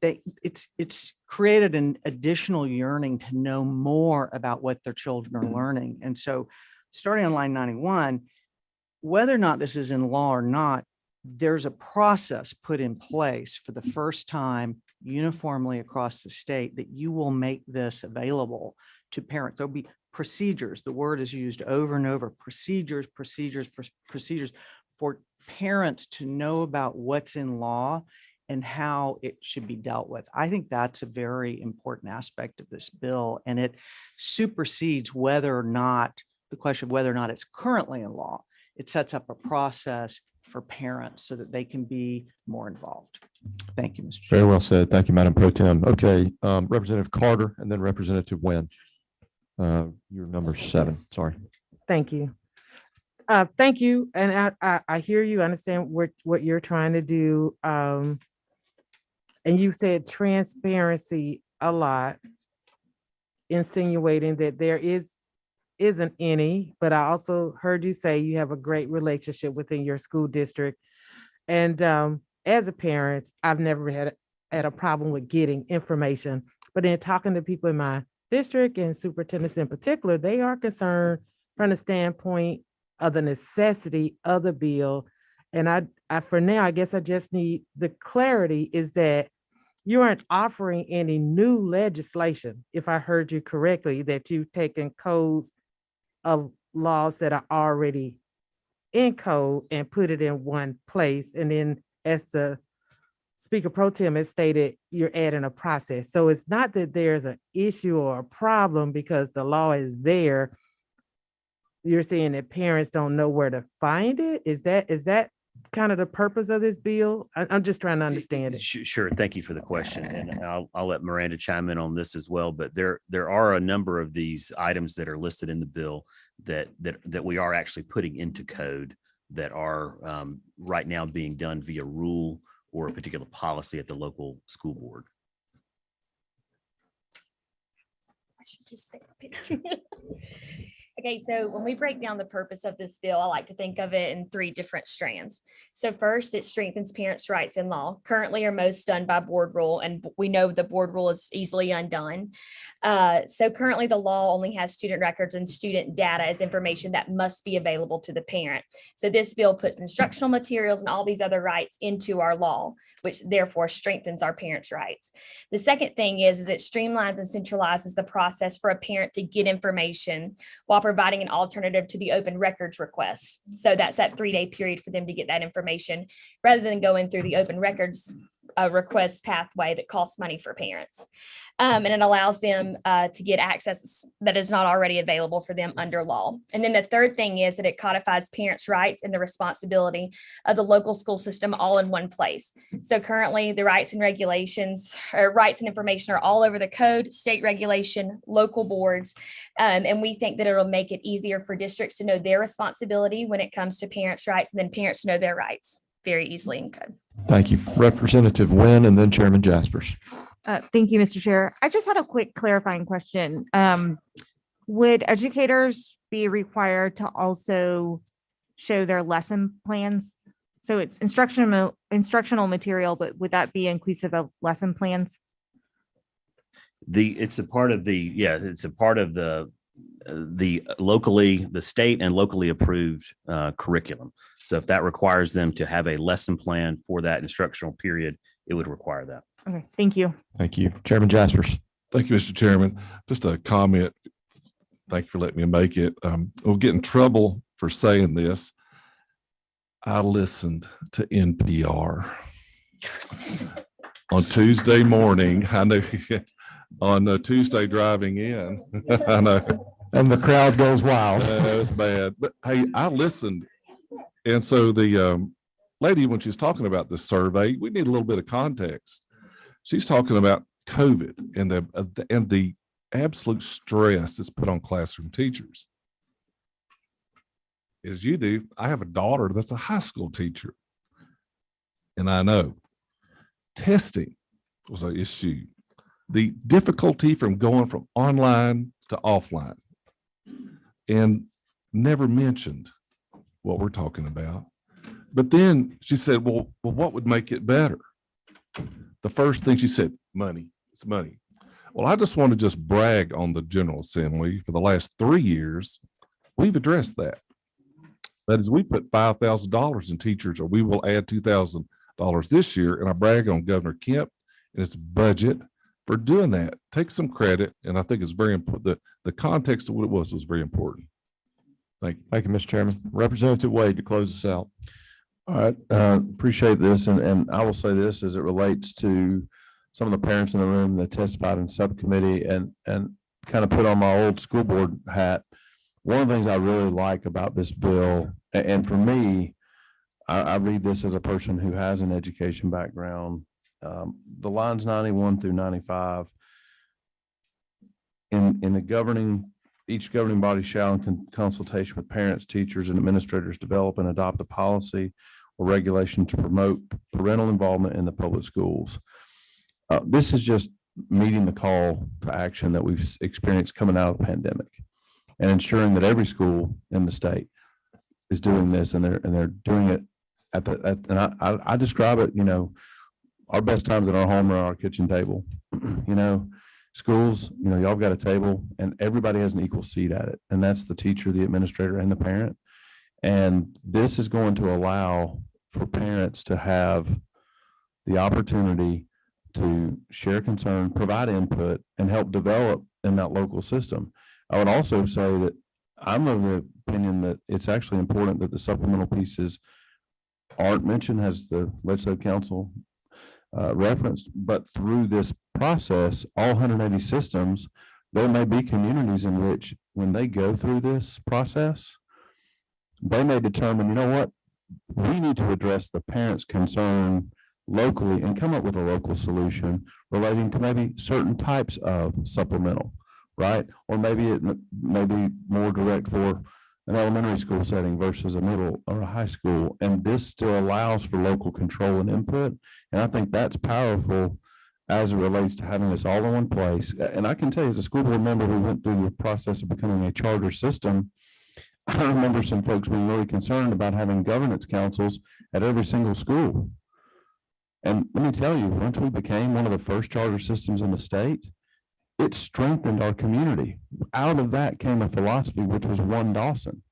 it's created an additional yearning to know more about what their children are learning. And so starting on line 91, whether or not this is in law or not, there's a process put in place for the first time uniformly across the state that you will make this available to parents. There'll be procedures. The word is used over and over, procedures for parents to know about what's in law and how it should be dealt with. I think that's a very important aspect of this bill, and it supersedes whether or not, the question of whether or not it's currently in law. It sets up a process for parents so that they can be more involved. Thank you, Mr. Chair. Very well said. Thank you, Madam Pro Tem. Okay, Representative Carter and then Representative Nguyen. You're number 7, sorry. Thank you. Thank you. And I hear you, understand what you're trying to do. And you said transparency a lot, insinuating that there isn't any, but I also heard you say you have a great relationship within your school district. And as a parent, I've never had a problem with getting information, but then talking to people in my district and superintendents in particular, they are concerned from the standpoint of the necessity of the bill. And I for now, I guess I just need the clarity is that you aren't offering any new legislation, if I heard you correctly, that you've taken codes of laws that are already in code and put it in one place. And then, as the Speaker Pro Tem has stated, you're adding a process. So it's not that there's an issue or a problem because the law is there. You're saying that parents don't know where to find it? Is that kind of the purpose of this bill? I'm just trying to understand it. Sure. Thank you for the question. And I'll let Miranda chime in on this as well. But there are a number of these items that are listed in the bill that we are actually putting into code that are right now being done via rule or a particular policy at the local school board. I should just say. Okay, so when we break down the purpose of this bill, I like to think of it in 3 different strands. So first, it strengthens parents' rights in law. Currently are most done by board rule, and we know the board rule is easily undone. So currently the law only has student records and student data as information that must be available to the parent. So this bill puts instructional materials and all these other rights into our law, which therefore strengthens our parents' rights. The second thing is it streamlines and centralizes the process for a parent to get information while providing an alternative to the open records request. So that's that 3-day period for them to get that information rather than going through the open records request pathway that costs money for parents. And it allows them to get access that is not already available for them under law. And then the third thing is that it codifies parents' rights and the responsibility of the local school system all in one place. So currently the rights and regulations or rights and information are all over the code, state regulation, local boards. And we think that it'll make it easier for districts to know their responsibility when it comes to parents' rights, and then parents know their rights very easily in code. Thank you. Representative Nguyen and then Chairman Jaspers. Thank you, Mr. Chair. I just had a quick clarifying question. Would educators be required to also show their lesson plans? So it's instructional material, but would that be inclusive of lesson plans? It's a part of it's a part of the state and locally approved curriculum. So if that requires them to have a lesson plan for that instructional period, it would require that. Okay, thank you. Thank you. Chairman Jaspers. Thank you, Mr. Chairman. Just a comment. Thank you for letting me make it. We'll get in trouble for saying this. I listened to NPR on Tuesday morning. I know on Tuesday driving in. I know. And the crowd goes wild. It's bad. But hey, I listened. And so the lady, when she's talking about this survey, we need a little bit of context. She's talking about COVID and the absolute stress that's put on classroom teachers. As you do, I have a daughter that's a high school teacher. And I know testing was an issue. The difficulty from going from online to offline, and never mentioned what we're talking about. But then she said, well, what would make it better? The first thing she said, money. It's money. Well, I just want to just brag on the General Assembly. For the last 3 years, we've addressed that. That is, we put $5,000 in teachers, or we will add $2,000 this year. And I brag on Governor Kemp and his budget for doing that. Take some credit. And I think it's very important. The context of what it was very important. Thank you. Thank you, Mr. Chairman. Representative Wade to close us out. All right, appreciate this. And I will say this as it relates to some of the parents in the room that testified in subcommittee and kind of put on my old school board hat. One of the things I really like about this bill, and for me, I read this as a person who has an education background. The lines 91 through 95 in the each governing body shall, in consultation with parents, teachers, and administrators, develop and adopt a policy or regulation to promote parental involvement in the public schools. This is just meeting the call to action that we've experienced coming out of the pandemic, and ensuring that every school in the state is doing this, and they're doing it and I describe it, our best times at our home are our kitchen table. Schools, y'all got a table and everybody has an equal seat at it. And that's the teacher, the administrator, and the parent. And this is going to allow for parents to have the opportunity to share concern, provide input, and help develop in that local system. I would also say that I'm of the opinion that it's actually important that the supplemental pieces aren't mentioned, as the legislative council referenced, but through this process, all 180 systems, there may be communities in which when they go through this process, they may determine, what, we need to address the parents' concern locally and come up with a local solution relating to maybe certain types of supplemental, right? Or maybe it may be more direct for an elementary school setting versus a middle or a high school. And this still allows for local control and input. And I think that's powerful as it relates to having this all in one place. And I can tell you, as a school board member who went through the process of becoming a charter system, I remember some folks being really concerned about having governance councils at every single school. And let me tell you, once we became one of the first charter systems in the state, it strengthened our community. Out of that came a philosophy, which was One Dawson.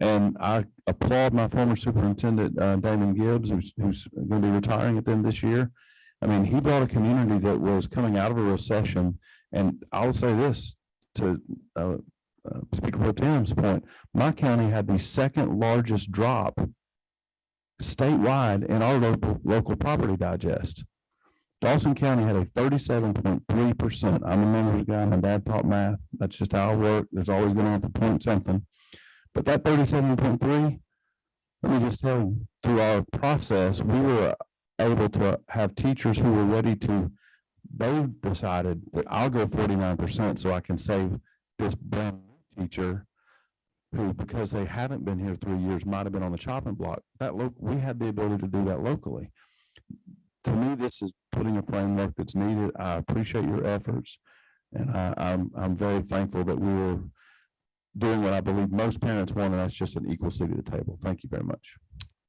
And I applaud my former superintendent, Damon Gibbs, who's going to be retiring at the end of this year. I mean, he brought a community that was coming out of a recession. And I'll say this to Speaker Pro Tem's point, my county had the second largest drop statewide in our local property digest. Dawson County had a 37.3%. I'm a member's guy. My dad taught math. That's just how I work. There's always going to have to point something. But that 37.3, let me just tell you, through our process, we were able to have teachers who were ready to, they decided that I'll go 49% so I can save this brand new teacher who, because they haven't been here 3 years, might have been on the chopping block. We had the ability to do that locally. To me, this is putting a framework that's needed. I appreciate your efforts, and I'm very thankful that we were doing what I believe most parents want, and that's just an equal seat at the table. Thank you very much.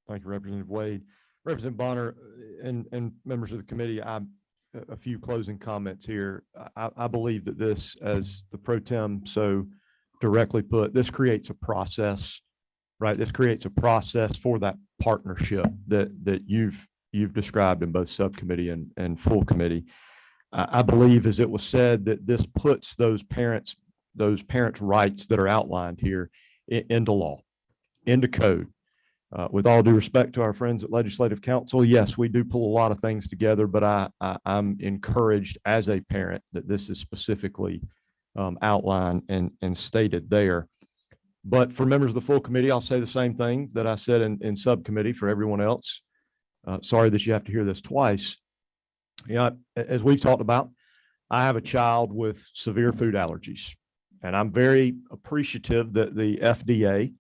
Thank you, Representative Wade. Representative Bonner and members of the committee, a few closing comments here. I believe that this, as the pro tem so directly put, this creates a process, right? This creates a process for that partnership that you've described in both subcommittee and full committee. I believe, as it was said, that this puts those parents' rights that are outlined here into law, into code. With all due respect to our friends at Legislative Council, yes, we do pull a lot of things together, but I'm encouraged as a parent that this is specifically outlined and stated there. But for members of the full committee, I'll say the same thing that I said in subcommittee for everyone else. Sorry that you have to hear this twice. Yeah, as we've talked about, I have a child with severe food allergies, and I'm very appreciative that the FDA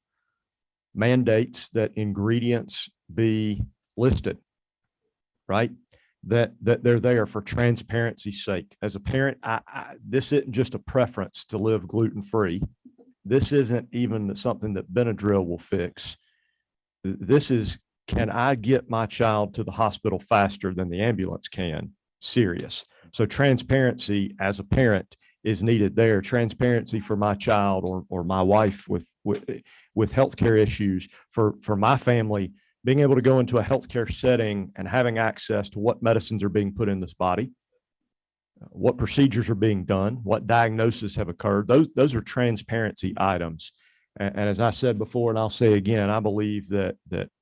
mandates that ingredients be listed, right? That they're there for transparency's sake. As a parent, this isn't just a preference to live gluten-free. This isn't even something that Benadryl will fix. This is, can I get my child to the hospital faster than the ambulance can? Serious. So transparency as a parent is needed there. Transparency for my child or my wife with healthcare issues, for my family, being able to go into a healthcare setting and having access to what medicines are being put in this body, what procedures are being done, what diagnoses have occurred. Those are transparency items. And as I said before, and I'll say again, I believe that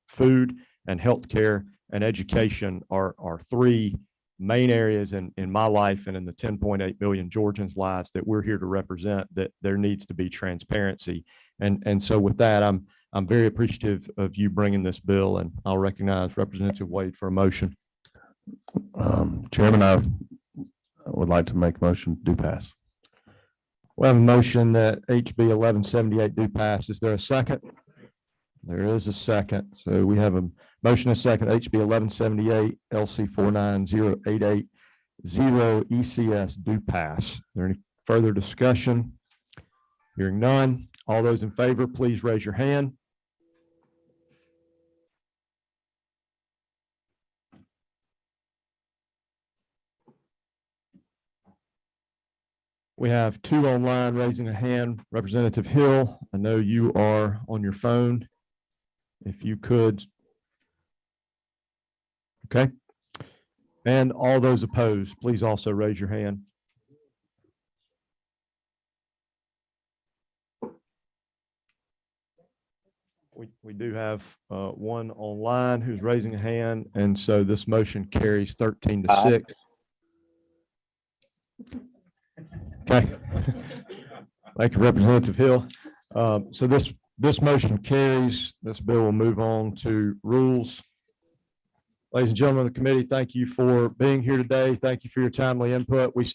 food and healthcare and education are three main areas in my life and in the 10.8 million Georgians' lives that we're here to represent, that there needs to be transparency. And so with that, I'm very appreciative of you bringing this bill, and I'll recognize Representative Wade for a motion. Chairman, I would like to make a motion to do pass. We have a motion that HB 1178 do pass. Is there a second? There is a second. So we have a motion and a second, HB 1178, LC 490880 ECS do pass. Is there any further discussion? Hearing none. All those in favor, please raise your hand. We have two online raising a hand. Representative Hill, I know you are on your phone. If you could. Okay. And all those opposed, please also raise your hand. We do have one online who's raising a hand, and so this motion carries 13-6. Okay. Thank you, Representative Hill. So this motion carries. This bill will move on to rules. Ladies and gentlemen of the committee, thank you for being here today. Thank you for your timely input. We